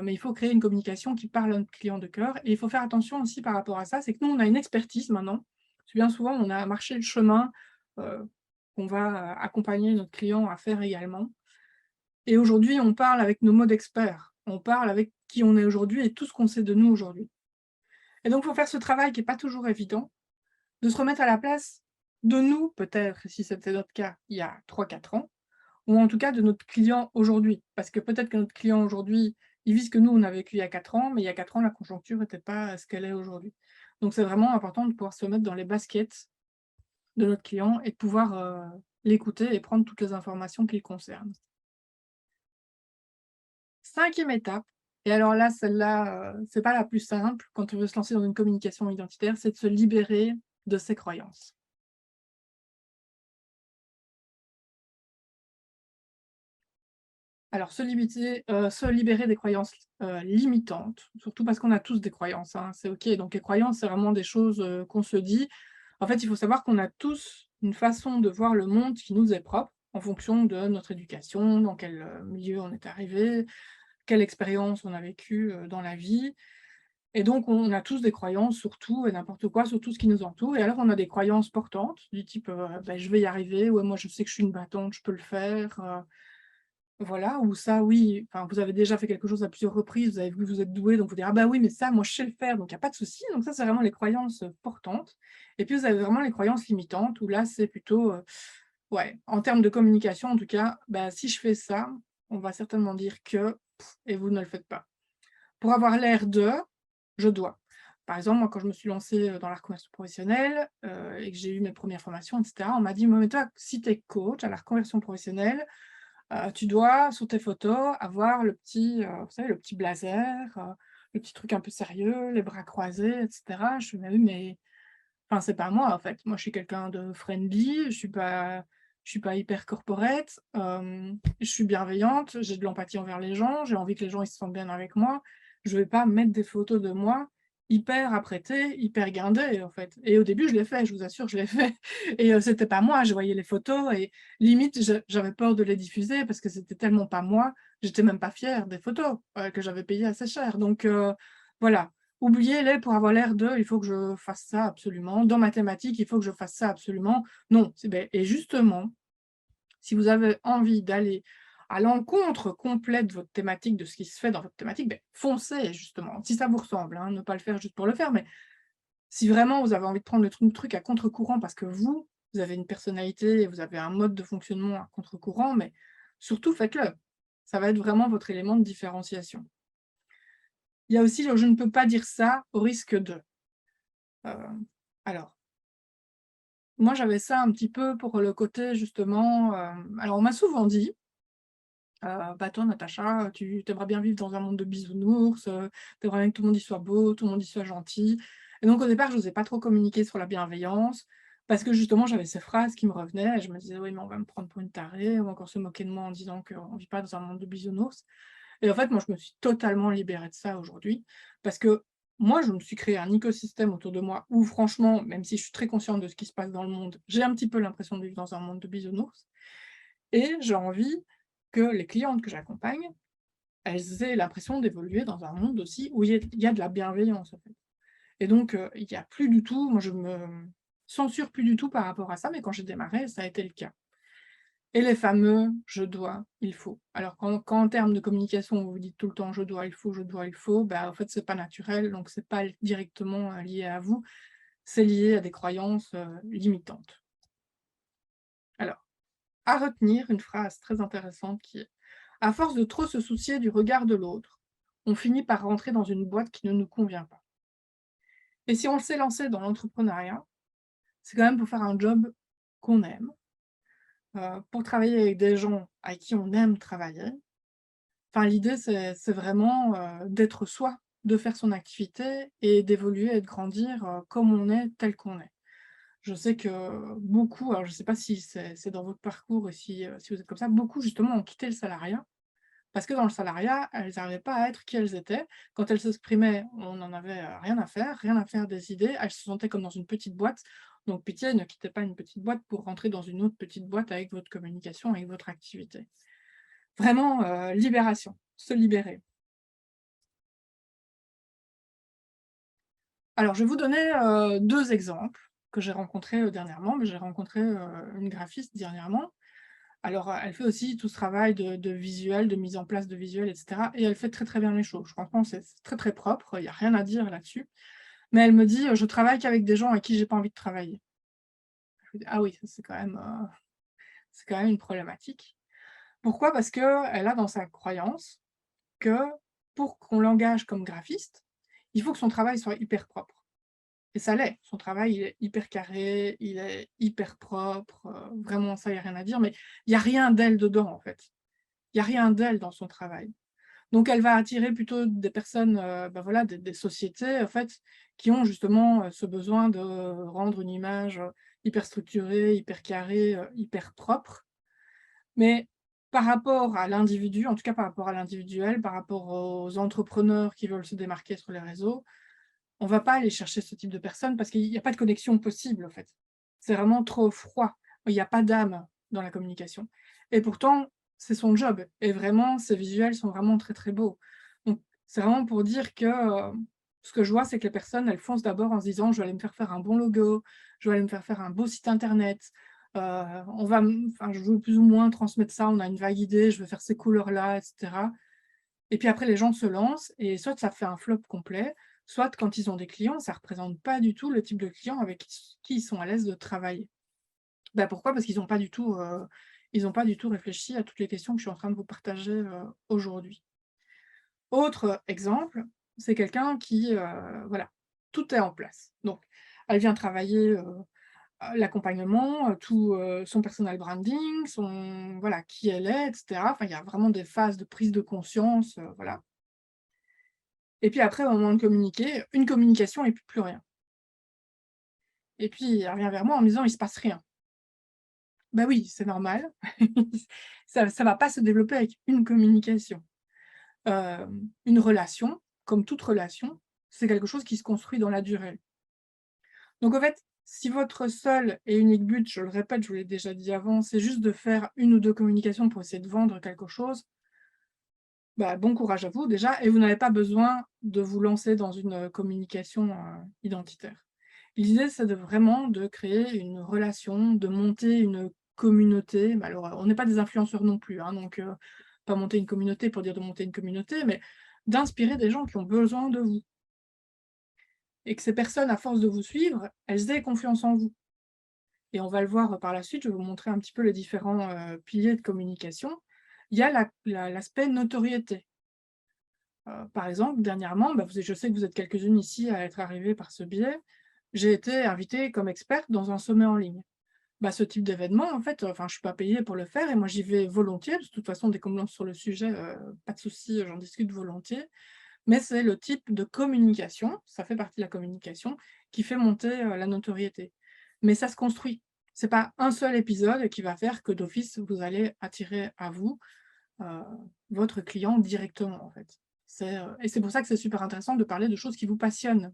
mais il faut créer une communication qui parle à notre client de cœur et il faut faire attention aussi par rapport à ça, c'est que nous, on a une expertise maintenant. Parce que bien souvent, on a marché le chemin, heu, qu'on va, accompagner notre client à faire également. Et aujourd'hui, on parle avec nos mots d'experts. On parle avec qui on est aujourd'hui et tout ce qu'on sait de nous aujourd'hui. Et donc, il faut faire ce travail qui est pas toujours évident, de se remettre à la place de nous, peut-être, si c'était notre cas, il y a 3 4 ans, ou en tout cas de notre client aujourd'hui. Parce que peut-être que notre client aujourd'hui, il vit ce que nous, on a vécu il y a 4 ans, mais il y a 4 ans, la conjoncture n'était pas ce qu'elle est aujourd'hui. Donc c'est vraiment important de pouvoir se mettre dans les baskets de notre client et de pouvoir, l'écouter et prendre toutes les informations qui le concernent. 5e étape, et alors là, celle-là, c'est pas la plus simple quand on veut se lancer dans une communication identitaire, c'est de se libérer de ses croyances. Alors se libérer des croyances, limitantes, surtout parce qu'on a tous des croyances, hein, c'est OK. Donc les croyances, c'est vraiment des choses, qu'on se dit. En fait, il faut savoir qu'on a tous une façon de voir le monde qui nous est propre, en fonction de notre éducation, dans quel, milieu on est arrivé, quelle expérience on a vécue, dans la vie. Et donc on a tous des croyances sur tout et n'importe quoi, sur tout ce qui nous entoure. Et alors on a des croyances portantes du type, bah: «Je vais y arriver», «Ouais, moi je sais que je suis une battante, je peux le faire», voilà, ou ça oui, enfin vous avez déjà fait quelque chose à plusieurs reprises, vous avez vu que vous êtes doué, donc vous dites: «Ah bah oui, mais ça moi je sais le faire, donc il y a pas de souci». Donc ça, c'est vraiment les croyances, portantes. Et puis vous avez vraiment les croyances limitantes où là, c'est plutôt, ouais, en termes de communication en tout cas, bah, si je fais ça, on va certainement dire que et vous ne le faites pas. Pour avoir l'air de, je dois. Par exemple, moi quand je me suis lancée, dans la reconversion professionnelle, et que j'ai eu mes premières formations et cetera, on m'a dit: «Mais toi, si tu es coach à la reconversion professionnelle, tu dois, sur tes photos, avoir le petit, vous savez, le petit blazer, le petit truc un peu sérieux, les bras croisés et cetera». Je fais: «Mais oui, mais enfin, c'est pas moi, en fait. Moi, je suis quelqu'un de friendly, je suis pas hyper corporate, je suis bienveillante, j'ai de l'empathie envers les gens, j'ai envie que les gens, ils se sentent bien avec moi. Je vais pas mettre des photos de moi hyper apprêtées, hyper guindées, en fait». Et au début, je l'ai fait, je vous assure, je l'ai fait et c'était pas moi. Je voyais les photos et limite, j'avais peur de les diffuser parce que c'était tellement pas moi, j'étais même pas fière des photos, que j'avais payées assez cher. Donc voilà. Oubliez-les pour avoir l'air de: «Il faut que je fasse ça absolument. Dans ma thématique, il faut que je fasse ça absolument». Non, c'est beh et justement, si vous avez envie d'aller à l'encontre complète de votre thématique, de ce qui se fait dans votre thématique, beh, foncez justement. Si ça vous ressemble, hein, ne pas le faire juste pour le faire, mais si vraiment vous avez envie de prendre le truc à contre-courant parce que vous avez une personnalité et vous avez un mode de fonctionnement à contre-courant, mais surtout faites-le. Ça va être vraiment votre élément de différenciation. Il y a aussi le «je ne peux pas dire ça au risque de». Heu, alors, moi j'avais ça un petit peu pour le côté justement, alors on m'a souvent dit: «Bah, toi Natacha, tu aimerais bien vivre dans un monde de bisounours, tu aimerais bien que tout le monde y soit beau, tout le monde y soit gentil». Et donc au départ, j'osais pas trop communiquer sur la bienveillance parce que justement j'avais ces phrases qui me revenaient et je me disais: «Oui, mais on va me prendre pour une tarée, on va encore se moquer de moi en disant qu'on vit pas dans un monde de bisounours». Et en fait, moi, je me suis totalement libérée de ça aujourd'hui parce que moi, je me suis créé un écosystème autour de moi où franchement, même si je suis très consciente de ce qui se passe dans le monde, j'ai un petit peu l'impression de vivre dans un monde de bisounours et j'ai envie que les clientes que j'accompagne, elles aient l'impression d'évoluer dans un monde aussi où il y a de la bienveillance, en fait. Et donc, il y a plus du tout moi, je me censure plus du tout par rapport à ça, mais quand j'ai démarré, ça a été le cas. Et les fameux «je dois, il faut». Alors quand en termes de communication, vous vous dites tout le temps: je dois, il faut», bah, en fait, c'est pas naturel, donc c'est pas directement, lié à vous, c'est lié à des croyances, limitantes. Alors, à retenir une phrase très intéressante qui est: «À force de trop se soucier du regard de l'autre, on finit par rentrer dans une boîte qui ne nous convient pas». Et si on s'est lancé dans l'entrepreneuriat, c'est quand même pour faire un job qu'on aime, pour travailler avec des gens avec qui on aime travailler. Enfin, l'idée, c'est vraiment, d'être soi, de faire son activité et d'évoluer et de grandir, comme on est, tel qu'on est. Je sais que beaucoup, alors je ne sais pas si c'est dans votre parcours et si vous êtes comme ça, beaucoup justement ont quitté le salariat parce que dans le salariat, elles n'arrivaient pas à être qui elles étaient. Quand elles s'exprimaient, on n'en avait, rien à faire des idées. Elles se sentaient comme dans une petite boîte. Donc pitié, ne quittez pas une petite boîte pour rentrer dans une autre petite boîte avec votre communication, avec votre activité. Vraiment, libération, se libérer. Alors, je vais vous donner, 2 exemples que j'ai rencontrés, dernièrement. Mais j'ai rencontré, une graphiste dernièrement. Alors, elle fait aussi tout ce travail de visuel, de mise en place de visuels et cetera et elle fait très, très bien les choses. Franchement, c'est très, très propre, il y a rien à dire là-dessus. Mais elle me dit: «Je travaille qu'avec des gens avec qui j'ai pas envie de travailler». Je me dis: «Ah oui, ça c'est quand même une problématique». Pourquoi? Parce qu'elle a dans sa croyance que pour qu'on l'engage comme graphiste, il faut que son travail soit hyper propre. Et ça l'est. Son travail, il est hyper carré, il est hyper propre, vraiment ça, il y a rien à dire, mais il y a rien d'elle dedans, en fait. Il y a rien d'elle dans son travail. Donc elle va attirer plutôt des personnes, bah, voilà, des sociétés, en fait, qui ont justement, ce besoin de rendre une image, hyper structurée, hyper carrée, hyper propre. Mais par rapport à l'individu, en tout cas par rapport à l'individuel, par rapport aux entrepreneurs qui veulent se démarquer sur les réseaux, on va pas aller chercher ce type de personnes parce qu'il y a pas de connexion possible, en fait. C'est vraiment trop froid. Il y a pas d'âme dans la communication et pourtant, c'est son job et vraiment, ses visuels sont vraiment très, très beaux. Donc c'est vraiment pour dire que, ce que je vois, c'est que les personnes, elles foncent d'abord en se disant: «Je vais aller me faire un bon logo, je vais aller me faire un beau site internet, on va enfin, je veux plus ou moins transmettre ça, on a une vague idée, je veux faire ces couleurs-là» et cetera. Et puis après les gens se lancent et soit ça fait un flop complet, soit quand ils ont des clients, ça représente pas du tout le type de client avec qui ils sont à l'aise de travailler. Bah, pourquoi? Parce qu'ils ont pas du tout, ils ont pas du tout réfléchi à toutes les questions que je suis en train de vous partager, aujourd'hui. Autre exemple, c'est quelqu'un qui, voilà, tout est en place. Donc elle vient travailler, l'accompagnement, tout, son personal branding, son voilà, qui elle est et cetera. Enfin, il y a vraiment des phases de prise de conscience, voilà. Et puis après, au moment de communiquer, une communication et puis plus rien. Et puis elle revient vers moi en me disant: «Il se passe rien». Bah oui, c'est normal. Ça va pas se développer avec une communication. Une relation, comme toute relation, c'est quelque chose qui se construit dans la durée. Donc en fait, si votre seul et unique but, je le répète, je vous l'ai déjà dit avant, c'est juste de faire une ou 2 communications pour essayer de vendre quelque chose, bah, bon courage à vous déjà et vous n'avez pas besoin de vous lancer dans une, communication, identitaire. L'idée, c'est de vraiment de créer une relation, de monter une communauté. Bah, alors, on n'est pas des influenceurs non plus, hein, donc pas monter une communauté pour dire de monter une communauté, mais d'inspirer des gens qui ont besoin de vous et que ces personnes, à force de vous suivre, elles aient confiance en vous et on va le voir, par la suite, je vais vous montrer un petit peu les différents, piliers de communication. Il y a l'aspect notoriété. Par exemple, dernièrement, je sais que vous êtes quelques-unes ici à être arrivées par ce biais, j'ai été invitée comme experte dans un sommet en ligne. Ce type d'événement, en fait, enfin, je suis pas payée pour le faire et moi j'y vais volontiers, de toute façon, dès qu'on me lance sur le sujet, pas de souci, j'en discute volontiers. Mais c'est le type de communication, ça fait partie de la communication, qui fait monter, la notoriété. Mais ça se construit. C'est pas un seul épisode qui va faire que d'office vous allez attirer à vous, heu, votre client directement, en fait. Et c'est pour ça que c'est super intéressant de parler de choses qui vous passionnent.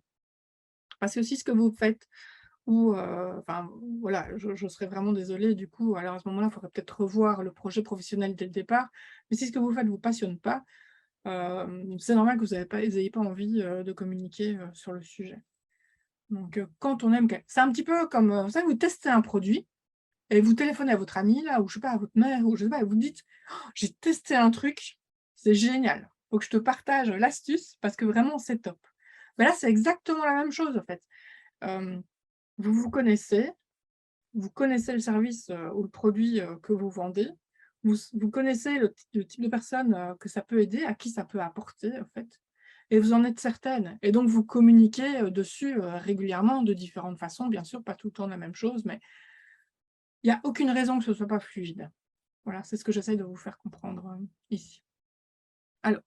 Parce que si ce que vous faites ou, enfin, voilà, je serais vraiment désolée du coup, alors à ce moment-là, il faudrait peut-être revoir le projet professionnel dès le départ. Mais si ce que vous faites ne vous passionne pas, c'est normal que vous ayez pas envie, de communiquer, sur le sujet. Donc, quand on aime quel c'est un petit peu comme, vous savez, vous testez un produit et vous téléphonez à votre ami là ou je sais pas, à votre mère ou je sais pas et vous dites: «Oh, j'ai testé un truc, c'est génial, faut que je te partage l'astuce parce que vraiment c'est top». Là, c'est exactement la même chose en fait. Hem, vous vous connaissez le service, ou le produit, que vous vendez. Vous connaissez le type de personne, que ça peut aider, à qui ça peut apporter, en fait et vous en êtes certaine et donc vous communiquez, dessus, régulièrement de différentes façons, bien sûr, pas tout le temps la même chose, mais il y a aucune raison que ce soit pas fluide. Voilà, c'est ce que j'essaye de vous faire comprendre, ici. Alors,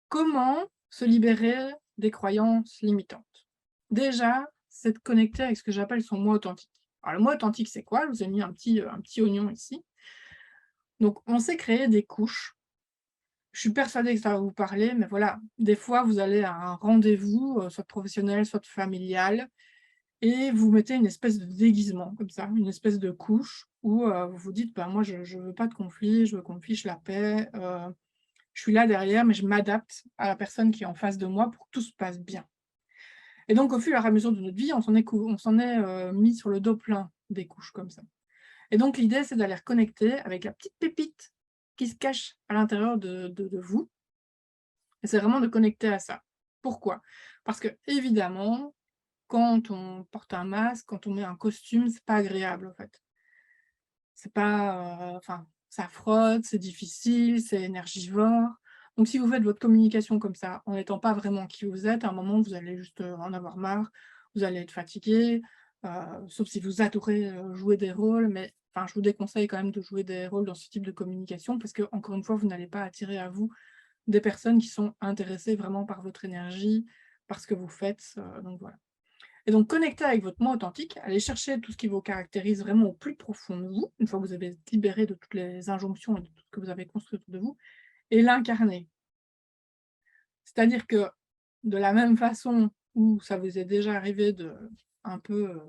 comment se libérer des croyances limitantes? Déjà, c'est de connecter avec ce que j'appelle son moi authentique. Alors le moi authentique, c'est quoi? Je vous ai mis un petit oignon ici. Donc on s'est créé des couches. Je suis persuadée que ça va vous parler, mais voilà, des fois vous allez à un rendez-vous, soit professionnel, soit familial et vous mettez une espèce de déguisement comme ça, une espèce de couche où, vous vous dites: «Bah, moi je veux pas de conflit, je veux qu'on me fiche la paix, je suis là derrière, mais je m'adapte à la personne qui est en face de moi pour que tout se passe bien». Et donc au fur et à mesure de notre vie, on s'en est, mis sur le dos plein des couches comme ça. Et donc l'idée, c'est d'aller reconnecter avec la petite pépite qui se cache à l'intérieur de vous et c'est vraiment de connecter à ça. Pourquoi? Parce qu'évidemment, quand on porte un masque, quand on met un costume, c'est pas agréable, en fait. C'est pas, enfin, ça frotte, c'est difficile, c'est énergivore. Donc si vous faites votre communication comme ça, en n'étant pas vraiment qui vous êtes, à un moment, vous allez juste, en avoir marre, vous allez être fatigué, sauf si vous adorez, jouer des rôles, mais enfin, je vous déconseille quand même de jouer des rôles dans ce type de communication parce que encore une fois, vous n'allez pas attirer à vous des personnes qui sont intéressées vraiment par votre énergie, par ce que vous faites, donc voilà. Et donc connecter avec votre moi authentique, aller chercher tout ce qui vous caractérise vraiment au plus profond de vous, une fois que vous avez libéré de toutes les injonctions et de tout ce que vous avez construit autour de vous, et l'incarner. C'est-à-dire que de la même façon où ça vous est déjà arrivé de un peu,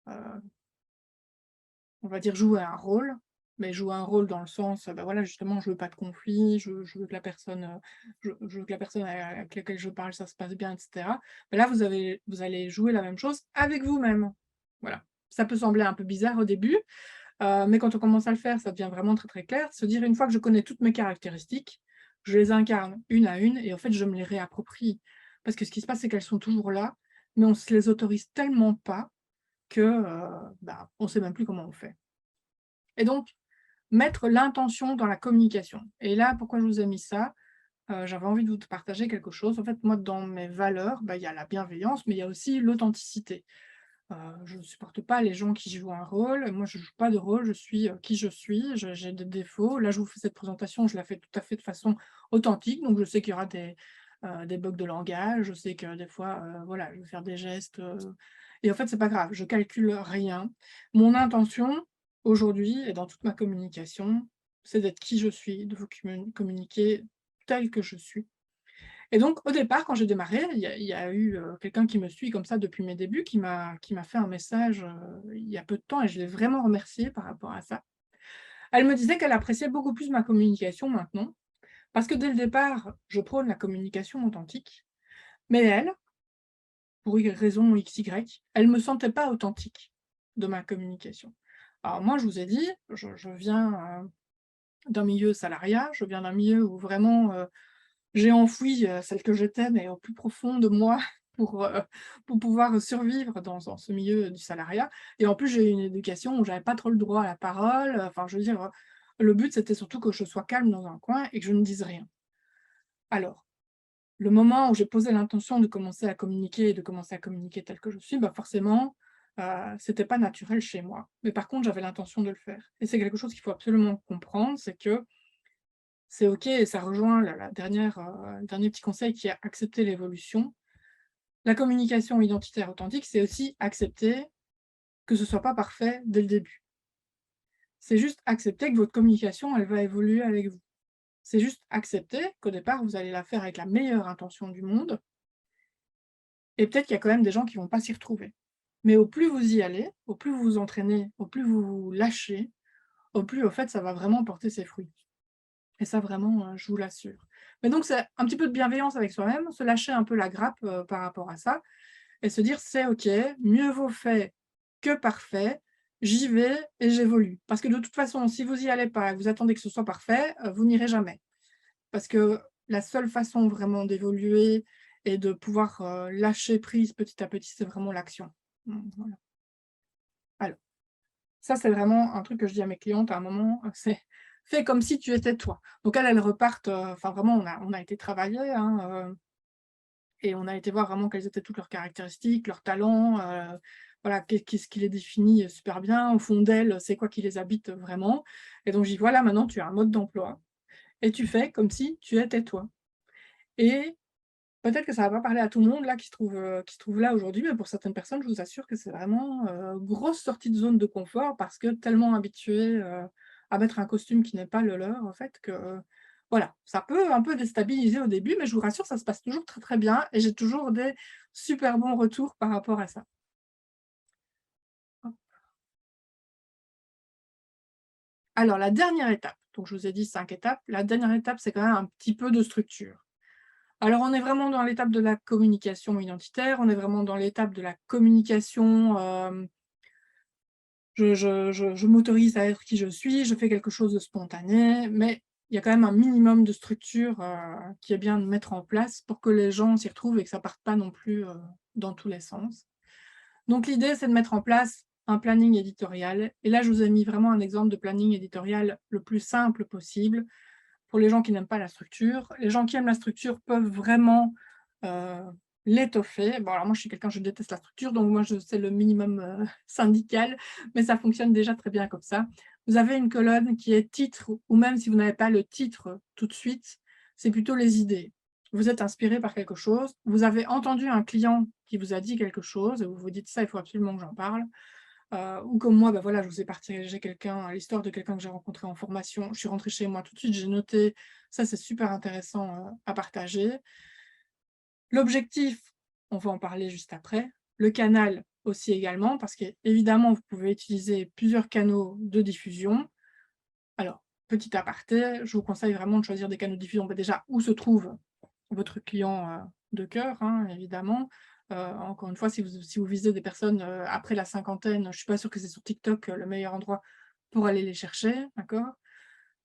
on va dire jouer un rôle, mais jouer un rôle dans le sens, voilà justement je veux pas de conflit, je veux que la personne, je veux que la personne avec laquelle je parle, ça se passe bien et cetera. Là vous allez jouer la même chose avec vous-même. Voilà. Ça peut sembler un peu bizarre au début, mais quand on commence à le faire, ça devient vraiment très, très clair. Se dire: «Une fois que je connais toutes mes caractéristiques, je les incarne une à une et en fait je me les réapproprie». Parce que ce qui se passe, c'est qu'elles sont toujours là, mais on se les autorise tellement pas que, on sait même plus comment on fait. Et donc, mettre l'intention dans la communication. Et là, pourquoi je vous ai mis ça? J'avais envie de vous partager quelque chose. En fait, moi, dans mes valeurs, il y a la bienveillance, mais il y a aussi l'authenticité. Je ne supporte pas les gens qui jouent un rôle. Moi, je ne joue pas de rôle, je suis, qui je suis, j'ai des défauts. Là, je vous fais cette présentation, je la fais tout à fait de façon authentique, donc je sais qu'il y aura des bugs de langage, je sais que des fois, voilà, je vais faire des gestes, et en fait, c'est pas grave, je calcule rien. Mon intention, aujourd'hui et dans toute ma communication, c'est d'être qui je suis, de vous communiquer tel que je suis. Et donc au départ, quand j'ai démarré, il y a eu, quelqu'un qui me suit comme ça depuis mes débuts, qui m'a fait un message, il y a peu de temps et je l'ai vraiment remerciée par rapport à ça. Elle me disait qu'elle appréciait beaucoup plus ma communication maintenant, parce que dès le départ, je prône la communication authentique, mais elle, pour une raison X, Y, elle me sentait pas authentique de ma communication. Alors moi, je vous ai dit, je viens, d'un milieu salariat, je viens d'un milieu où vraiment, j'ai enfoui, celle que j'étais, mais au plus profond de moi pour pouvoir survivre dans ce milieu du salariat et en plus, j'ai eu une éducation où j'avais pas trop le droit à la parole, enfin, je veux dire, le but, c'était surtout que je sois calme dans un coin et que je ne dise rien. Alors, le moment où j'ai posé l'intention de commencer à communiquer et de commencer à communiquer tel que je suis, bah, forcément, c'était pas naturel chez moi. Mais par contre, j'avais l'intention de le faire et c'est quelque chose qu'il faut absolument comprendre, c'est que c'est OK et ça rejoint la dernière, le dernier petit conseil qui est accepter l'évolution. La communication identitaire authentique, c'est aussi accepter que ce soit pas parfait dès le début. C'est juste accepter que votre communication, elle va évoluer avec vous. C'est juste accepter qu'au départ, vous allez la faire avec la meilleure intention du monde et peut-être qu'il y a quand même des gens qui vont pas s'y retrouver. Mais au plus vous y allez, au plus vous vous entraînez, au plus vous vous lâchez, au plus, au fait, ça va vraiment porter ses fruits. Et ça vraiment, je vous l'assure. Mais donc c'est un petit peu de bienveillance avec soi-même, se lâcher un peu la grappe, par rapport à ça et se dire: «C'est OK, mieux vaut fait que parfait, j'y vais et j'évolue». Parce que de toute façon, si vous y allez pas et que vous attendez que ce soit parfait, vous n'irez jamais. Parce que la seule façon vraiment d'évoluer et de pouvoir, lâcher prise petit à petit, c'est vraiment l'action. Voilà. Alors, ça, c'est vraiment un truc que je dis à mes clientes à un moment, c'est: «Fais comme si tu étais toi». Donc elles, elles repartent, enfin vraiment on a été travailler, hein, et on a été voir vraiment quelles étaient toutes leurs caractéristiques, leurs talents, voilà, qu'est-ce qui les définit, super bien. Au fond d'elles, c'est quoi qui les habite, vraiment et donc je dis: «Voilà, maintenant tu as un mode d'emploi et tu fais comme si tu étais toi» et peut-être que ça va pas parler à tout le monde là qui se trouve là aujourd'hui, mais pour certaines personnes, je vous assure que c'est vraiment, grosse sortie de zone de confort parce que tellement habituées, à mettre un costume qui n'est pas le leur en fait que, voilà, ça peut un peu déstabiliser au début, mais je vous rassure, ça se passe toujours très, très bien et j'ai toujours des super bons retours par rapport à ça. Alors la dernière étape, donc je vous ai dit 5 étapes, la dernière étape, c'est quand même un petit peu de structure. Alors, on est vraiment dans l'étape de la communication identitaire, on est vraiment dans l'étape de la communication, je m'autorise à être qui je suis, je fais quelque chose de spontané, mais il y a quand même un minimum de structure, qui est bien de mettre en place pour que les gens s'y retrouvent et que ça parte pas non plus, dans tous les sens. Donc l'idée, c'est de mettre en place un planning éditorial et là, je vous ai mis vraiment un exemple de planning éditorial le plus simple possible pour les gens qui n'aiment pas la structure. Les gens qui aiment la structure peuvent vraiment, heu, l'étoffer. Bon alors moi je suis quelqu'un, je déteste la structure, donc moi je c'est le minimum, syndical, mais ça fonctionne déjà très bien comme ça. Vous avez une colonne qui est titre ou même si vous n'avez pas le titre tout de suite, c'est plutôt les idées. Vous êtes inspiré par quelque chose, vous avez entendu un client qui vous a dit quelque chose et vous vous dites: «Ça, il faut absolument que j'en parle». Ou comme moi, bah, voilà, je vous ai partagé l'histoire de quelqu'un que j'ai rencontré en formation. Je suis rentrée chez moi tout de suite, j'ai noté, ça c'est super intéressant, à partager. L'objectif, on va en parler juste après. Le canal aussi également, parce qu'évidemment, vous pouvez utiliser plusieurs canaux de diffusion. Alors, petit aparté, je vous conseille vraiment de choisir des canaux de diffusion, bah, déjà où se trouve votre client, de cœur, hein, évidemment. Encore une fois, si vous visez des personnes, après la cinquantaine, je ne suis pas sûre que c'est sur TikTok, le meilleur endroit pour aller les chercher, d'accord?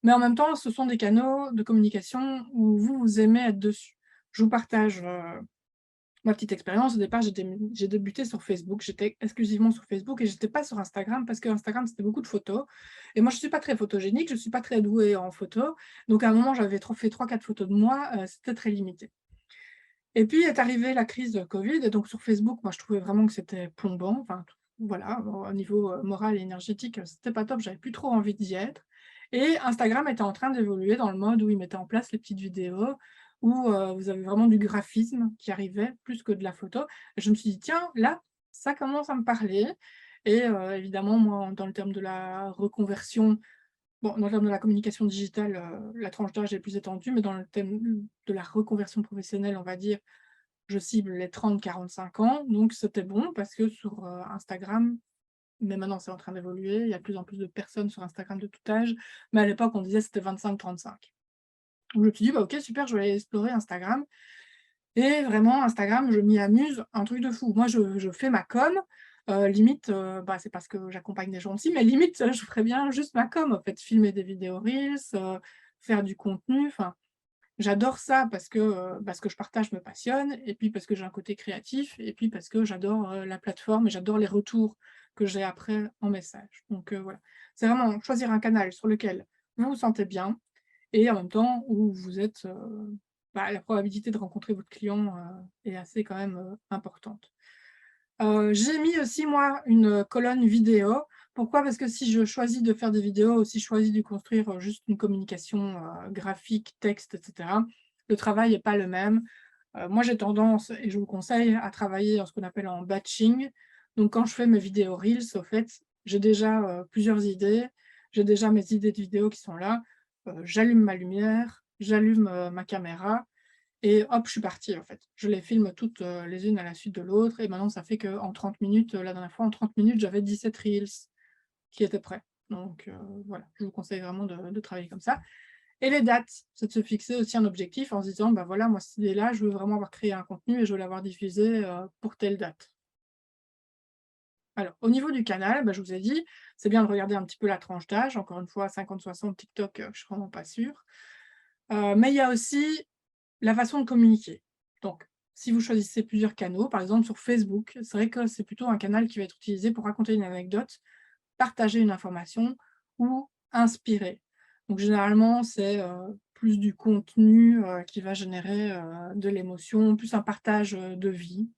Mais en même temps, ce sont des canaux de communication où vous, vous aimez être dessus. Je vous partage, ma petite expérience. Au départ, j'ai débuté sur Facebook, j'étais exclusivement sur Facebook et j'étais pas sur Instagram parce qu'Instagram, c'était beaucoup de photos et moi, je suis pas très photogénique, je suis pas très douée en photo. Donc à un moment, j'avais trop fait 3-4 photos de moi, c'était très limité. Et puis est arrivée la crise de Covid et donc sur Facebook, moi je trouvais vraiment que c'était plombant, enfin t voilà, au niveau, moral et énergétique, c'était pas top, j'avais plus trop envie d'y être et Instagram était en train d'évoluer dans le mode où ils mettaient en place les petites vidéos, où, vous avez vraiment du graphisme qui arrivait plus que de la photo et je me suis dit: «Tiens, là, ça commence à me parler» et évidemment moi, dans le terme de la reconversion. Bon, dans le terme de la communication digitale, la tranche d'âge est plus étendue, mais dans le thème de la reconversion professionnelle, on va dire, je cible les 30-45 ans, donc c'était bon parce que sur, Instagram, mais maintenant c'est en train d'évoluer, il y a de plus en plus de personnes sur Instagram de tout âge, mais à l'époque on disait c'était 25-35. Donc je me suis dit: «Bah, OK, super, je vais aller explorer Instagram» et vraiment Instagram, je m'y amuse, un truc de fou. Moi je fais ma com, limite, bah, c'est parce que j'accompagne des gens aussi, mais limite, je ferais bien juste ma com en fait, filmer des vidéos reels, faire du contenu, enfin j'adore ça parce que je partage me passionne et puis parce que j'ai un côté créatif et puis parce que j'adore, la plateforme et j'adore les retours que j'ai après en message. Donc voilà. C'est vraiment choisir un canal sur lequel vous vous sentez bien et en même temps où vous êtes, la probabilité de rencontrer votre client, est assez quand même, importante. J'ai mis aussi moi une colonne vidéo. Pourquoi? Parce que si je choisis de faire des vidéos, si je choisis de construire, juste une communication, graphique, texte et cetera, le travail n'est pas le même. Moi j'ai tendance et je vous conseille à travailler en ce qu'on appelle en batching. Donc quand je fais mes vidéos reels, au fait, j'ai déjà, plusieurs idées, j'ai déjà mes idées de vidéos qui sont là, j'allume ma lumière, j'allume, ma caméra et hop, je suis partie, en fait. Je les filme toutes, les unes à la suite de l'autre et maintenant ça fait qu'en 30 minutes, la dernière fois, en 30 minutes, j'avais 17 reels qui étaient prêts. Donc voilà, je vous conseille vraiment de travailler comme ça et les dates, c'est de se fixer aussi un objectif en se disant: «Bah, voilà, moi, cette idée-là, je veux vraiment avoir créé un contenu et je veux l'avoir diffusé, pour telle date». Alors, au niveau du canal, bah, je vous ai dit, c'est bien de regarder un petit peu la tranche d'âge. Encore une fois, 50-60 TikTok, je suis vraiment pas sûre. Mais il y a aussi la façon de communiquer. Donc, si vous choisissez plusieurs canaux, par exemple sur Facebook, c'est vrai que c'est plutôt un canal qui va être utilisé pour raconter une anecdote, partager une information ou inspirer. Donc généralement, c'est, plus du contenu, qui va générer, de l'émotion, plus un partage, de vie.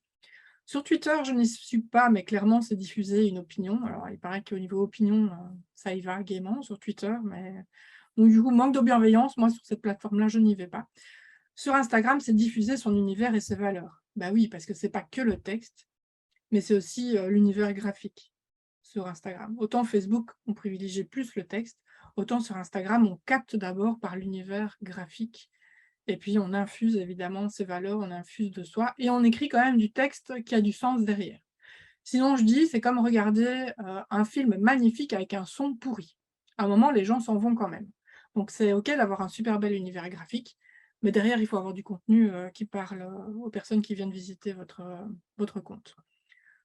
Sur Twitter, je n'y suis pas, mais clairement, c'est diffuser une opinion. Alors il paraît qu'au niveau opinion, ça y va gaiement sur Twitter, mais donc du coup, manque de bienveillance, moi sur cette plateforme-là, je n'y vais pas. Sur Instagram, c'est diffuser son univers et ses valeurs. Bah oui, parce que c'est pas que le texte, mais c'est aussi, l'univers graphique sur Instagram. Autant Facebook, on privilégie plus le texte, autant sur Instagram, on capte d'abord par l'univers graphique et puis on infuse évidemment ses valeurs, on infuse de soi et on écrit quand même du texte qui a du sens derrière. Sinon, je dis, c'est comme regarder, un film magnifique avec un son pourri. À un moment, les gens s'en vont quand même. Donc c'est OK d'avoir un super bel univers graphique, mais derrière, il faut avoir du contenu, qui parle, aux personnes qui viennent visiter votre compte.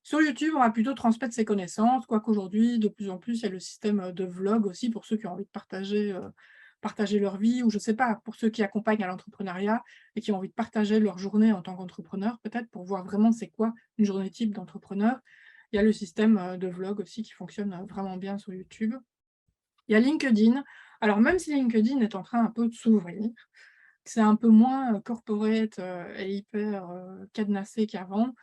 Sur YouTube, on va plutôt transmettre ses connaissances, quoique aujourd'hui, de plus en plus, il y a le système, de vlog aussi pour ceux qui ont envie de partager leur vie ou je sais pas, pour ceux qui accompagnent à l'entrepreneuriat et qui ont envie de partager leur journée en tant qu'entrepreneur, peut-être pour voir vraiment c'est quoi une journée type d'entrepreneur. Il y a le système, de vlog aussi qui fonctionne, vraiment bien sur YouTube. Il y a LinkedIn. Alors même si LinkedIn est en train un peu de s'ouvrir, c'est un peu moins, corporate, et hyper, cadenassé qu'avant.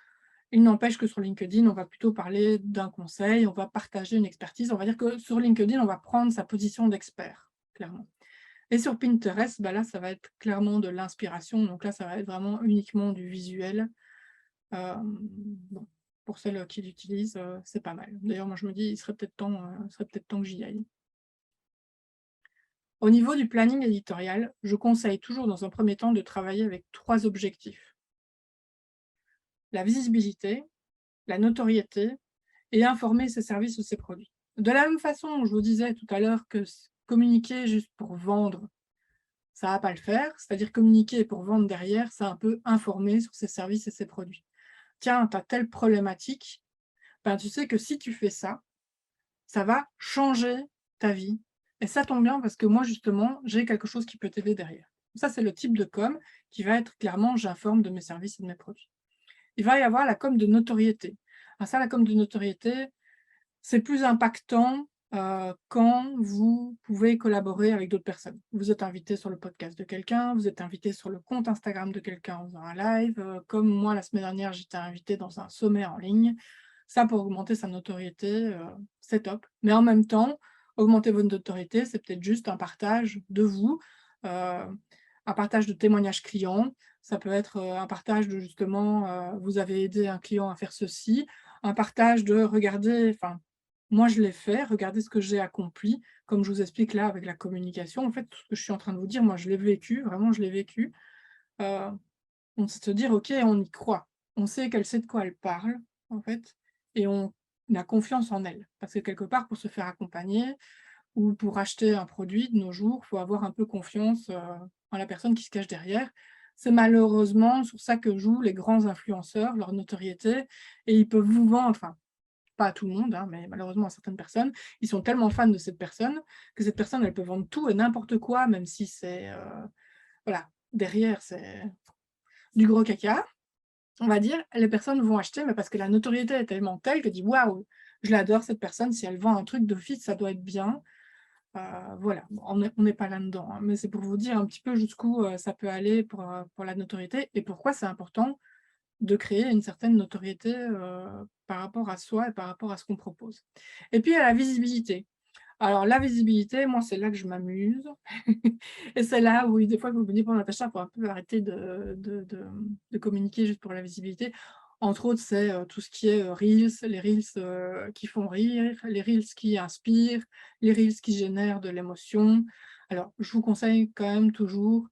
Il n'empêche que sur LinkedIn, on va plutôt parler d'un conseil, on va partager une expertise. On va dire que sur LinkedIn, on va prendre sa position d'expert, clairement. Et sur Pinterest, bah là, ça va être clairement de l'inspiration. Donc là, ça va être vraiment uniquement du visuel. Bon, pour celles qui l'utilisent, c'est pas mal. D'ailleurs, moi, je me dis, il serait peut-être temps que j'y aille. Au niveau du planning éditorial, je conseille toujours dans un premier temps de travailler avec 3 objectifs: la visibilité, la notoriété et informer ses services ou ses produits. De la même façon, je vous disais tout à l'heure que communiquer juste pour vendre, ça ne va pas le faire. C'est-à-dire communiquer pour vendre derrière, c'est un peu informer sur ses services et ses produits. Tiens, tu as telle problématique, ben, tu sais que si tu fais ça, ça va changer ta vie. Et ça tombe bien parce que moi, justement, j'ai quelque chose qui peut t'aider derrière. Ça, c'est le type de com qui va être clairement, j'informe de mes services et de mes produits. Il va y avoir la com de notoriété. Alors ça, la com de notoriété, c'est plus impactant, quand vous pouvez collaborer avec d'autres personnes. Vous êtes invité sur le podcast de quelqu'un, vous êtes invité sur le compte Instagram de quelqu'un en faisant un live, comme moi la semaine dernière, j'étais invitée dans un sommet en ligne. Ça, pour augmenter sa notoriété, c'est top. Mais en même temps, augmenter votre notoriété, c'est peut-être juste un partage de vous, un partage de témoignages clients. Ça peut être, un partage de justement, vous avez aidé un client à faire ceci, un partage de regardez, enfin moi, je l'ai fait, regardez ce que j'ai accompli. Comme je vous explique là avec la communication, en fait, tout ce que je suis en train de vous dire, moi, je l'ai vécu, vraiment, je l'ai vécu. Heu, donc c'est de se dire: «OK, on y croit». On sait qu'elle sait de quoi elle parle, en fait et on a confiance en elle. Parce que quelque part, pour se faire accompagner ou pour acheter un produit de nos jours, il faut avoir un peu confiance, en la personne qui se cache derrière. C'est malheureusement sur ça que jouent les grands influenceurs, leur notoriété et ils peuvent vous vendre enfin pas à tout le monde, hein, mais malheureusement à certaines personnes, ils sont tellement fans de cette personne, que cette personne, elle peut vendre tout et n'importe quoi, même si c'est, voilà, derrière c'est du gros caca, on va dire. Les personnes vont acheter, mais parce que la notoriété est tellement telle que dit: «Waouh, je l'adore cette personne, si elle vend un truc d'office, ça doit être bien». Voilà, bon, on n'est pas là-dedans, hein, mais c'est pour vous dire un petit peu jusqu'où, ça peut aller pour la notoriété et pourquoi c'est important de créer une certaine notoriété, par rapport à soi et par rapport à ce qu'on propose. Et puis il y a la visibilité. Alors la visibilité, moi, c'est là que je m'amuse et c'est là où des fois, je me dis: «Bon Natacha, il faut un peu arrêter de communiquer juste pour la visibilité». Entre autres, c'est, tout ce qui est, reels, les reels, qui font rire, les reels qui inspirent, les reels qui génèrent de l'émotion. Alors, je vous conseille quand même toujours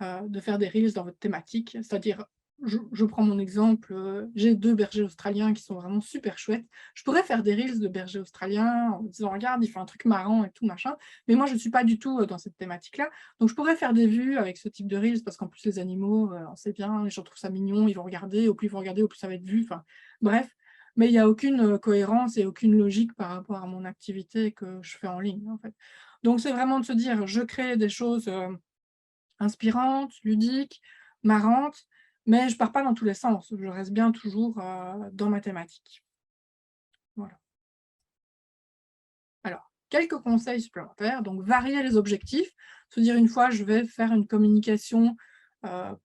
de faire des reels dans votre thématique. C'est-à-dire, je prends mon exemple, j'ai 2 bergers australiens qui sont vraiment super chouettes. Je pourrais faire des reels de bergers australiens en me disant: «Regarde, il fait un truc marrant et tout machin», mais moi je ne suis pas du tout, dans cette thématique-là. Donc je pourrais faire des vues avec ce type de reels parce qu'en plus les animaux, on sait bien, les gens trouvent ça mignon, ils vont regarder, au plus ils vont regarder, au plus ça va être vu, enfin bref. Mais il y a aucune, cohérence et aucune logique par rapport à mon activité que je fais en ligne, en fait. Donc c'est vraiment de se dire: «Je crée des choses, inspirante, ludique, marrante, mais je pars pas dans tous les sens. Je reste bien toujours, dans ma thématique. Voilà. Alors, quelques conseils supplémentaires, donc varier les objectifs, se dire une fois je vais faire une communication,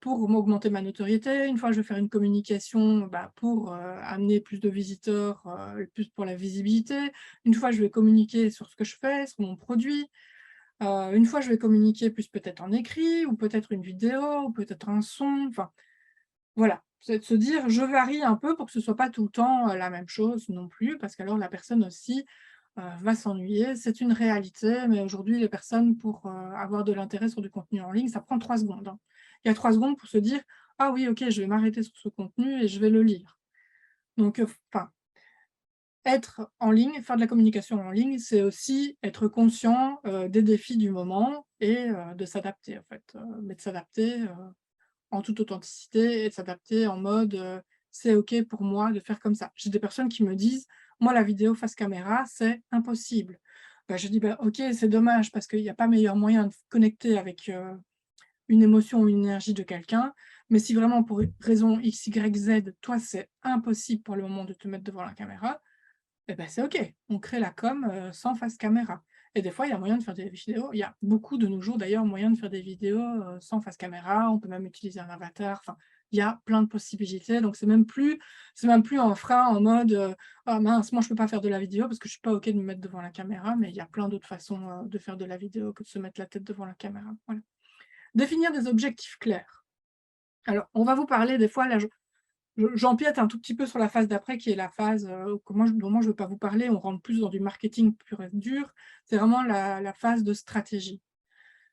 pour m'augmenter ma notoriété, une fois je vais faire une communication, bah, pour, amener plus de visiteurs, et plus pour la visibilité, une fois je vais communiquer sur ce que je fais, sur mon produit, une fois je vais communiquer plus peut-être en écrit ou peut-être une vidéo ou peut-être un son, enfin voilà, c'est de se dire: «Je varie un peu» pour que ce soit pas tout le temps, la même chose non plus, parce qu'alors la personne aussi, va s'ennuyer. C'est une réalité, mais aujourd'hui les personnes pour, avoir de l'intérêt sur du contenu en ligne, ça prend 3 secondes, hein. Il y a 3 secondes pour se dire: «Ah oui, OK, je vais m'arrêter sur ce contenu et je vais le lire». Donc, enfin, être en ligne, faire de la communication en ligne, c'est aussi être conscient, des défis du moment et de s'adapter en fait, mais de s'adapter, en toute authenticité et de s'adapter en mode, «C'est OK pour moi de faire comme ça». J'ai des personnes qui me disent: «Moi, la vidéo face caméra, c'est impossible». Bah, je dis: «Bah, OK, c'est dommage parce qu'il y a pas meilleur moyen de connecter avec, une émotion ou une énergie de quelqu'un, mais si vraiment pour une raison X, Y, Z, toi, c'est impossible pour le moment de te mettre devant la caméra, et ben c'est OK, on crée la com, sans face caméra et des fois, il y a moyen de faire des vidéos il y a beaucoup de nos jours d'ailleurs moyen de faire des vidéos, sans face caméra. On peut même utiliser un avatar, enfin, il y a plein de possibilités donc c'est même plus un frein en mode, «Ah mince, moi je peux pas faire de la vidéo parce que je suis pas OK de me mettre devant la caméra», mais il y a plein d'autres façons, de faire de la vidéo que de se mettre la tête devant la caméra, voilà. Définir des objectifs clairs. Alors, on va vous parler des fois là, j'empiète un tout petit peu sur la phase d'après qui est la phase, que dont moi je ne veux pas vous parler, on rentre plus dans du marketing pur et dur. C'est vraiment la phase de stratégie.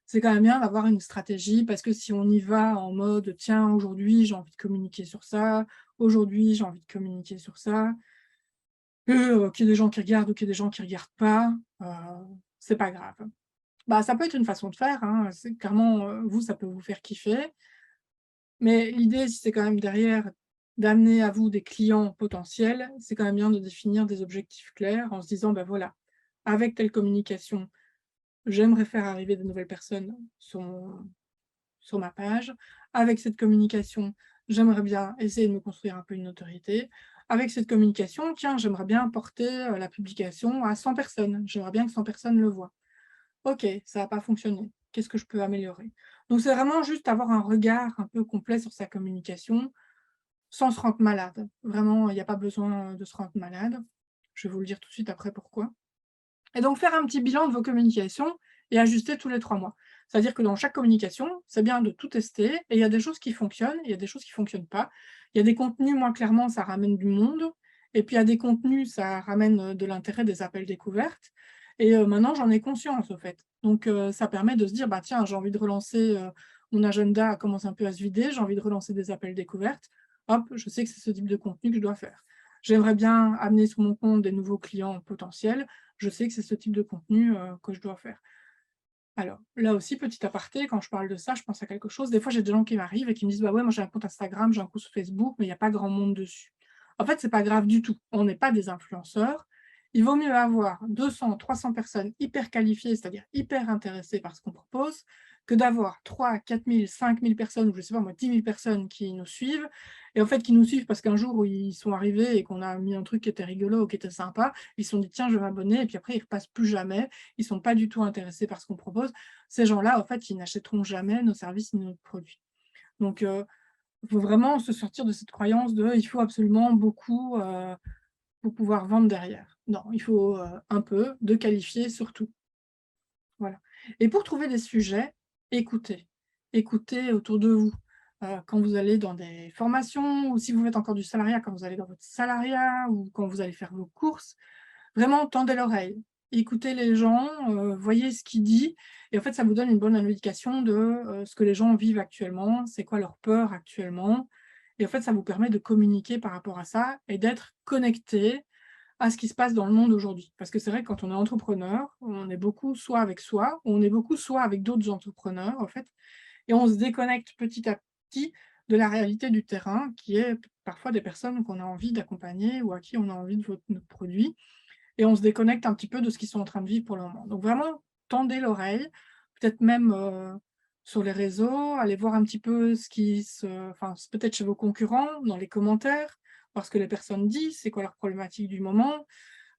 C'est quand même bien d'avoir une stratégie parce que si on y va en mode: «Tiens, aujourd'hui j'ai envie de communiquer sur ça, aujourd'hui j'ai envie de communiquer sur ça», qu'il y ait des gens qui regardent ou qu'il y ait des gens qui regardent pas, heu, c'est pas grave. Bah, ça peut être une façon de faire, hein, c'est clairement, vous, ça peut vous faire kiffer. Mais l'idée, si c'est quand même derrière d'amener à vous des clients potentiels, c'est quand même bien de définir des objectifs clairs en se disant: «Bah, voilà, avec telle communication, j'aimerais faire arriver de nouvelles personnes sur ma page. Avec cette communication, j'aimerais bien essayer de me construire un peu une notoriété. Avec cette communication, tiens, j'aimerais bien porter, la publication à 100 personnes. J'aimerais bien que 100 personnes le voient. OK, ça n'a pas fonctionné. Qu'est-ce que je peux améliorer?» Donc c'est vraiment juste avoir un regard un peu complet sur sa communication, sans se rendre malade. Vraiment, il y a pas besoin, de se rendre malade. Je vais vous le dire tout de suite après pourquoi. Et donc faire un petit bilan de vos communications et ajuster tous les 3 mois. C'est-à-dire que dans chaque communication, c'est bien de tout tester et il y a des choses qui fonctionnent, il y a des choses qui fonctionnent pas. Il y a des contenus, moi clairement, ça ramène du monde et puis il y a des contenus, ça ramène, de l'intérêt, des appels découvertes et maintenant j'en ai conscience, au fait. Donc ça permet de se dire: «Bah tiens, j'ai envie de relancer, mon agenda commence un peu à se vider, j'ai envie de relancer des appels découvertes. Hop, je sais que c'est ce type de contenu que je dois faire. J'aimerais bien amener sur mon compte des nouveaux clients potentiels, je sais que c'est ce type de contenu, que je dois faire». Alors, là aussi, petit aparté, quand je parle de ça, je pense à quelque chose. Des fois, j'ai des gens qui m'arrivent et qui me disent: «Bah ouais, moi j'ai un compte Instagram, j'ai un compte Facebook, mais il y a pas grand monde dessus». En fait, c'est pas grave du tout. On n'est pas des influenceurs. Il vaut mieux avoir 200-300 personnes hyper qualifiées, c'est-à-dire hyper intéressées par ce qu'on propose, que d'avoir 3 4 000, 5 000 personnes ou je sais pas moi, 10 000 personnes qui nous suivent et en fait qui nous suivent parce qu'un jour où ils sont arrivés et qu'on a mis un truc qui était rigolo ou qui était sympa, ils se sont dit: «Tiens, je vais m'abonner» et puis après ils repassent plus jamais. Ils sont pas du tout intéressés par ce qu'on propose. Ces gens-là, en fait, ils n'achèteront jamais nos services ni nos produits. Donc il faut vraiment se sortir de cette croyance de: «Il faut absolument beaucoup, pour pouvoir vendre derrière». Non, il faut, un peu, de qualifier surtout. Voilà et pour trouver des sujets, écoutez. Écoutez autour de vous. Quand vous allez dans des formations ou si vous faites encore du salariat, quand vous allez dans votre salariat ou quand vous allez faire vos courses, vraiment tendez l'oreille. Écoutez les gens, voyez ce qu'ils disent et en fait, ça vous donne une bonne indication de, ce que les gens vivent actuellement, c'est quoi leur peur actuellement et en fait, ça vous permet de communiquer par rapport à ça et d'être connecté à ce qui se passe dans le monde aujourd'hui. Parce que c'est vrai que quand on est entrepreneur, on est beaucoup soit avec soi, ou on est beaucoup soit avec d'autres entrepreneurs, en fait, et on se déconnecte petit à petit de la réalité du terrain, qui est parfois des personnes qu'on a envie d'accompagner ou à qui on a envie de vendre notre produit, et on se déconnecte un petit peu de ce qu'ils sont en train de vivre pour le moment. Donc vraiment, tendez l'oreille, peut-être même sur les réseaux, allez voir un petit peu ce qui se, enfin, peut-être chez vos concurrents, dans les commentaires, voir ce que les personnes disent, c'est quoi leur problématique du moment.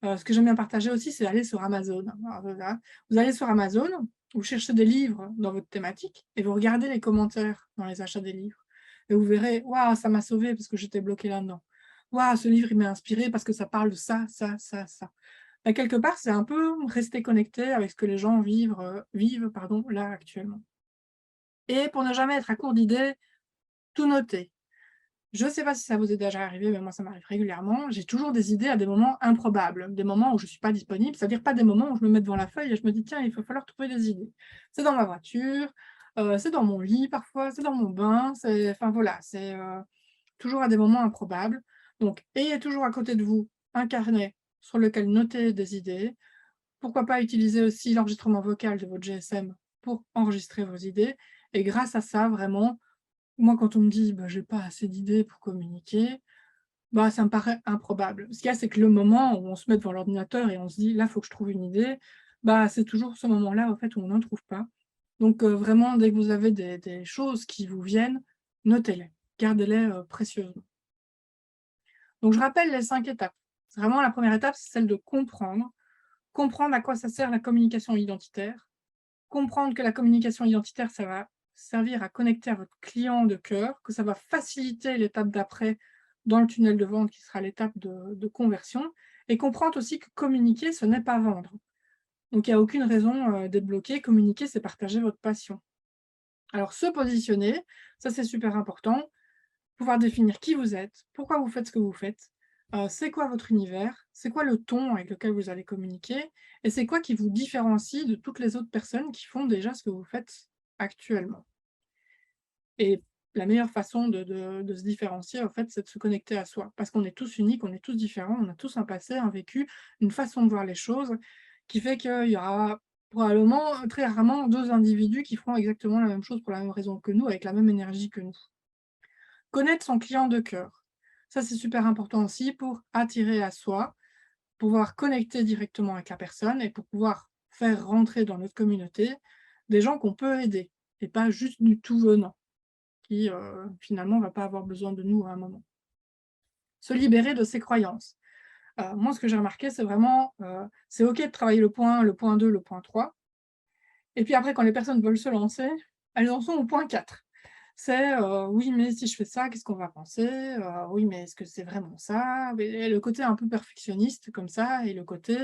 Ce que j'aime bien partager aussi, c'est aller sur Amazon. Alors voilà, vous allez sur Amazon, vous cherchez des livres dans votre thématique et vous regardez les commentaires dans les achats des livres et vous verrez: «Waouh, ça m'a sauvé parce que j'étais bloquée là-dedans. Waouh, ce livre, il m'a inspiré parce que ça parle de ça, ça, ça, ça». Bah, quelque part, c'est un peu rester connecté avec ce que les gens vivent, pardon, là, actuellement. Et pour ne jamais être à court d'idées, tout noter. Je ne sais pas si ça vous est déjà arrivé, mais moi ça m'arrive régulièrement. J'ai toujours des idées à des moments improbables, des moments où je ne suis pas disponible, c'est-à-dire pas des moments où je me mets devant la feuille et je me dis: «Tiens, il va falloir trouver des idées». C'est dans ma voiture, c'est dans mon lit parfois, c'est dans mon bain, c'est enfin voilà, c'est, toujours à des moments improbables. Donc ayez toujours à côté de vous un carnet sur lequel noter des idées. Pourquoi pas utiliser aussi l'enregistrement vocal de votre GSM pour enregistrer vos idées et grâce à ça, vraiment, moi, quand on me dit: «Bah, j'ai pas assez d'idées pour communiquer», bah, ça me paraît improbable. Ce qu'il y a, c'est que le moment où on se met devant l'ordinateur et on se dit: «Là, il faut que je trouve une idée», bah, c'est toujours ce moment-là, en fait, où on n'en trouve pas. Donc vraiment, dès que vous avez des choses qui vous viennent, notez-les, gardez-les, précieusement. Donc je rappelle les 5 étapes. C'est vraiment la première étape, c'est celle de comprendre. Comprendre à quoi ça sert la communication identitaire. Comprendre que la communication identitaire, ça va servir à connecter à votre client de cœur, que ça va faciliter l'étape d'après dans le tunnel de vente qui sera l'étape de conversion et comprendre aussi que communiquer, ce n'est pas vendre. Donc il y a aucune raison, d'être bloqué. Communiquer, c'est partager votre passion. Alors se positionner, ça c'est super important. Pouvoir définir qui vous êtes, pourquoi vous faites ce que vous faites, c'est quoi votre univers, c'est quoi le ton avec lequel vous allez communiquer et c'est quoi qui vous différencie de toutes les autres personnes qui font déjà ce que vous faites actuellement. Et la meilleure façon de se différencier, en fait, c'est de se connecter à soi. Parce qu'on est tous uniques, on est tous différents, on a tous un passé, un vécu, une façon de voir les choses qui fait qu'il y aura probablement, très rarement, 2 individus qui feront exactement la même chose pour la même raison que nous, avec la même énergie que nous. Connaître son client de cœur. Ça, c'est super important aussi pour attirer à soi, pouvoir connecter directement avec la personne et pour pouvoir faire rentrer dans notre communauté des gens qu'on peut aider et pas juste du tout venant qui, finalement, va pas avoir besoin de nous à un moment. Se libérer de ses croyances. Moi, ce que j'ai remarqué, c'est vraiment, c'est OK de travailler le point 1, le point 2, le point 3 et puis après quand les personnes veulent se lancer, elles en sont au point 4. C'est, «Oui, mais si je fais ça, qu'est-ce qu'on va penser? Oui, mais est-ce que c'est vraiment ça?» et le côté un peu perfectionniste comme ça et le côté,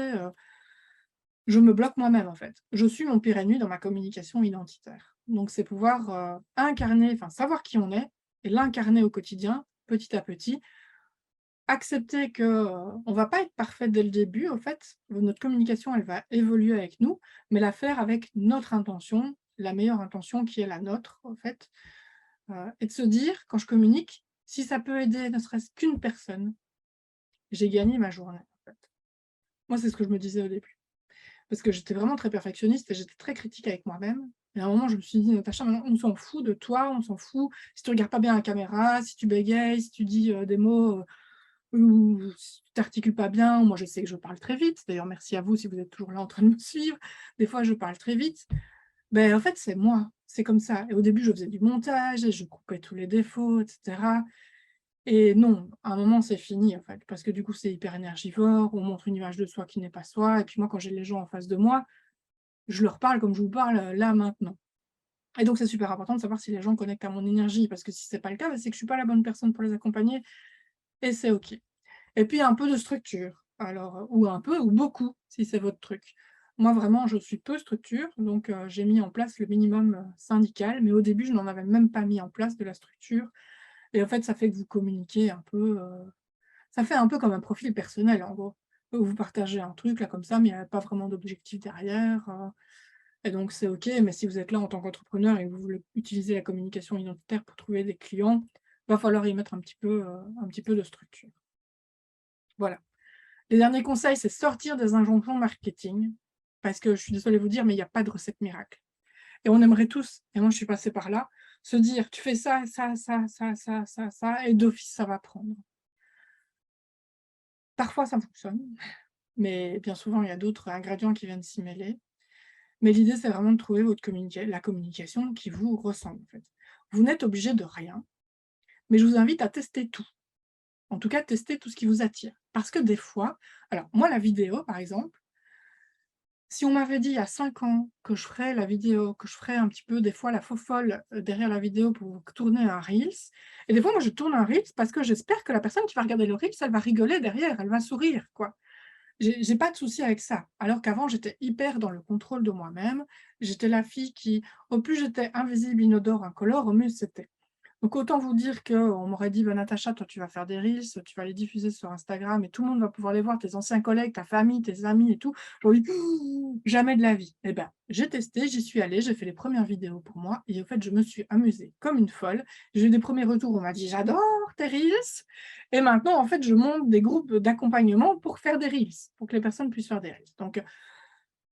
je me bloque moi-même, en fait. Je suis mon pire ennemi dans ma communication identitaire. Donc c'est pouvoir, incarner, enfin savoir qui on est et l'incarner au quotidien, petit à petit. Accepter que, on va pas être parfait dès le début, en fait. Notre communication, elle va évoluer avec nous, mais la faire avec notre intention, la meilleure intention qui est la nôtre, en fait. Et de se dire, quand je communique, si ça peut aider ne serait-ce qu'une personne, j'ai gagné ma journée, en fait. Moi, c'est ce que je me disais au début. Parce que j'étais vraiment très perfectionniste et j'étais très critique avec moi-même. Et à un moment, je me suis dit: «Natacha, maintenant, on s'en fout de toi, on s'en fout. Si tu regardes pas bien la caméra, si tu bégayes, si tu dis, des mots, ou si tu t'articules pas bien». Moi, je sais que je parle très vite. D'ailleurs, merci à vous si vous êtes toujours là en train de me suivre. Des fois, je parle très vite. Ben en fait, c'est moi. c'est comme ça. Et au début, je faisais du montage et je coupais tous les défauts, et cetera. Et non, à un moment, c'est fini, en fait, parce que du coup, c'est hyper énergivore, on montre une image de soi qui n'est pas soi et puis moi, quand j'ai les gens en face de moi, je leur parle comme je vous parle, là, maintenant. Et donc c'est super important de savoir si les gens connectent à mon énergie, parce que si c'est pas le cas, bah, c'est que je suis pas la bonne personne pour les accompagner et c'est OK. Et puis un peu de structure, alors, ou un peu ou beaucoup, si c'est votre truc. Moi vraiment, je suis peu structure, donc j'ai mis en place le minimum, syndical, mais au début, je n'en avais même pas mis en place de la structure et en fait, ça fait que vous communiquez un peu, ça fait un peu comme un profil personnel, en gros. Vous partagez un truc là comme ça, mais il y a pas vraiment d'objectif derrière, et donc c'est OK, mais si vous êtes là en tant qu'entrepreneur et que vous voulez utiliser la communication identitaire pour trouver des clients, va falloir y mettre un petit peu de structure. Voilà. Les derniers conseils, c'est sortir des injonctions marketing, parce que je suis désolée de vous dire, mais il y a pas de recette miracle. Et on aimerait tous, et moi je suis passée par là, se dire: «Tu fais ça, ça, ça, ça, ça, ça, ça et d'office ça va prendre». Parfois ça fonctionne, mais bien souvent il y a d'autres ingrédients qui viennent s'y mêler. Mais l'idée, c'est vraiment de trouver la communication qui vous ressemble, en fait. Vous n'êtes obligé de rien, mais je vous invite à tester tout. En tout cas, tester tout ce qui vous attire. Parce que des fois, alors moi, la vidéo, par exemple, si on m'avait dit il y a 5 ans que je ferais la vidéo, que je ferais un petit peu des fois la faux-folle, derrière la vidéo pour tourner un reels, et des fois, moi, je tourne un reels parce que j'espère que la personne qui va regarder le reels, elle va rigoler derrière, elle va sourire, quoi. J'ai pas de souci avec ça. Alors qu'avant, j'étais hyper dans le contrôle de moi-même. J'étais la fille qui, au plus j'étais invisible, inodore, incolore, au mieux c'était. Donc autant vous dire qu'on m'aurait dit: «Bah, Natacha, toi, tu vas faire des reels, tu vas les diffuser sur Instagram et tout le monde va pouvoir les voir, tes anciens collègues, ta famille, tes amis et tout». J'aurais dit: «Jamais de la vie». Eh ben, j'ai testé, j'y suis allée, j'ai fait les premières vidéos pour moi et en fait, je me suis amusée comme une folle. J'ai eu des premiers retours, on m'a dit: «J'adore tes reels» et maintenant, en fait, je monte des groupes d'accompagnement pour faire des reels, pour que les personnes puissent faire des reels. Donc,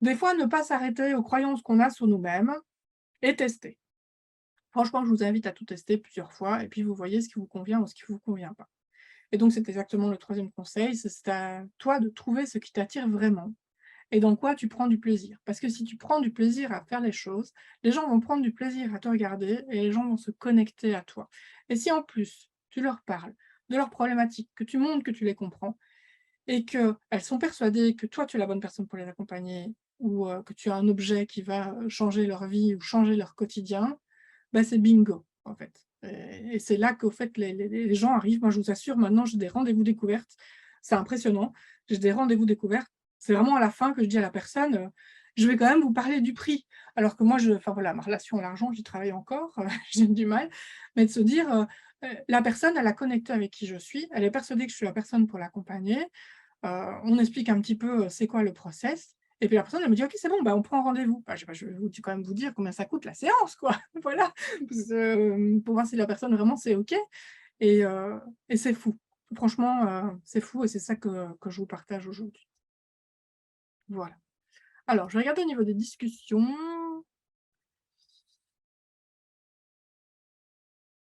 des fois, ne pas s'arrêter aux croyances qu'on a sur nous-mêmes et tester. Franchement, je vous invite à tout tester plusieurs fois et puis vous voyez ce qui vous convient ou ce qui ne vous convient pas. Et donc c'est exactement le troisième conseil, c'est à toi de trouver ce qui t'attire vraiment et dans quoi tu prends du plaisir. Parce que si tu prends du plaisir à faire les choses, les gens vont prendre du plaisir à te regarder et les gens vont se connecter à toi. Et si en plus, tu leur parles de leurs problématiques, que tu montres que tu les comprends et qu'elles sont persuadées que toi, tu es la bonne personne pour les accompagner ou que tu as un objet qui va changer leur vie ou changer leur quotidien, bah, c'est bingo, en fait. Et c'est là qu'au fait les gens arrivent. Moi, je vous assure, maintenant, j'ai des rendez-vous découvertes. C'est impressionnant. J'ai des rendez-vous découvertes. C'est vraiment à la fin que je dis à la personne, «Je vais quand même vous parler du prix». Alors que moi, enfin voilà, ma relation à l'argent, j'y travaille encore, j'ai du mal. Mais de se dire, la personne, elle a connecté avec qui je suis, elle est persuadée que je suis la personne pour l'accompagner. On explique un petit peu, c'est quoi le process et puis la personne elle me dit: «OK, c'est bon, bah, on prend rendez-vous». Bah, je vais quand même vous dire combien ça coûte la séance, quoi. Voilà, parce que, pour voir si la personne vraiment c'est OK et heu et c'est fou. Franchement, c'est fou et c'est ça que je vous partage aujourd'hui. Voilà. Alors je vais regarder au niveau des discussions.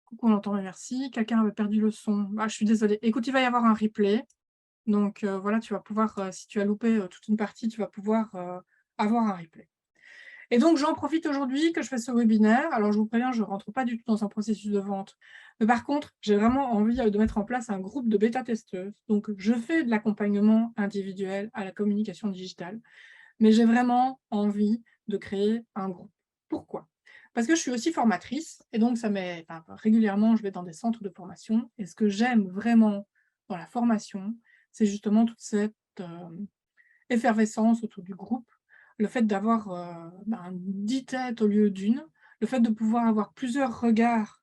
Coucou, on entend, mais merci. Quelqu'un avait perdu le son. Ah, je suis désolée. Écoute, il va y avoir un replay. Donc voilà, tu vas pouvoir, si tu as loupé, toute une partie, tu vas pouvoir, avoir un replay. Et donc j'en profite aujourd'hui que je fais ce webinaire. Alors je vous préviens, je ne rentre pas du tout dans un processus de vente. Mais par contre, j'ai vraiment envie, de mettre en place un groupe de bêta-testeuses. Donc je fais de l'accompagnement individuel à la communication digitale, mais j'ai vraiment envie de créer un groupe. Pourquoi? Parce que je suis aussi formatrice et donc enfin, régulièrement, je vais dans des centres de formation et ce que j'aime vraiment dans la formation, c'est justement toute cette, effervescence autour du groupe, le fait d'avoir, 10 têtes au lieu d'une, le fait de pouvoir avoir plusieurs regards,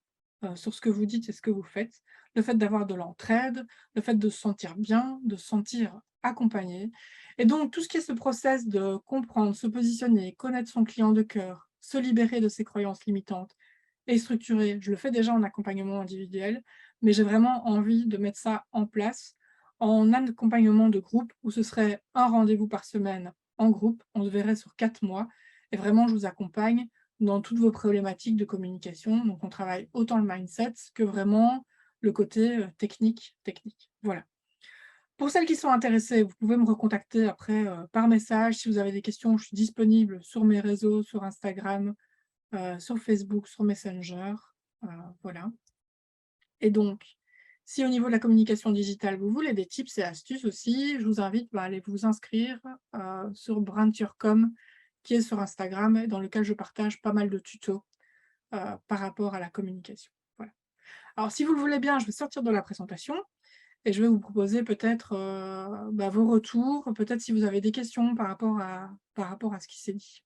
sur ce que vous dites et ce que vous faites, le fait d'avoir de l'entraide, le fait de se sentir bien, de se sentir accompagné et donc tout ce qui est ce process de comprendre, se positionner, connaître son client de cœur, se libérer de ses croyances limitantes et structurer. Je le fais déjà en accompagnement individuel, mais j'ai vraiment envie de mettre ça en place en accompagnement de groupe où ce serait un rendez-vous par semaine en groupe, on se verrait sur 4 mois et vraiment je vous accompagne dans toutes vos problématiques de communication. Donc on travaille autant le mindset que vraiment le côté, technique. Voilà. Pour celles qui sont intéressées, vous pouvez me recontacter après, par message. Si vous avez des questions, je suis disponible sur mes réseaux, sur Instagram, sur Facebook, sur Messenger, heu, voilà. Et donc, si au niveau de la communication digitale, vous voulez des tips et astuces aussi, je vous invite, à aller vous inscrire, sur Brandturcom, qui est sur Instagram et dans lequel je partage pas mal de tutos, par rapport à la communication. Voilà. Alors si vous le voulez bien, je vais sortir de la présentation et je vais vous proposer peut-être, vos retours, peut-être si vous avez des questions par rapport à ce qui s'est dit.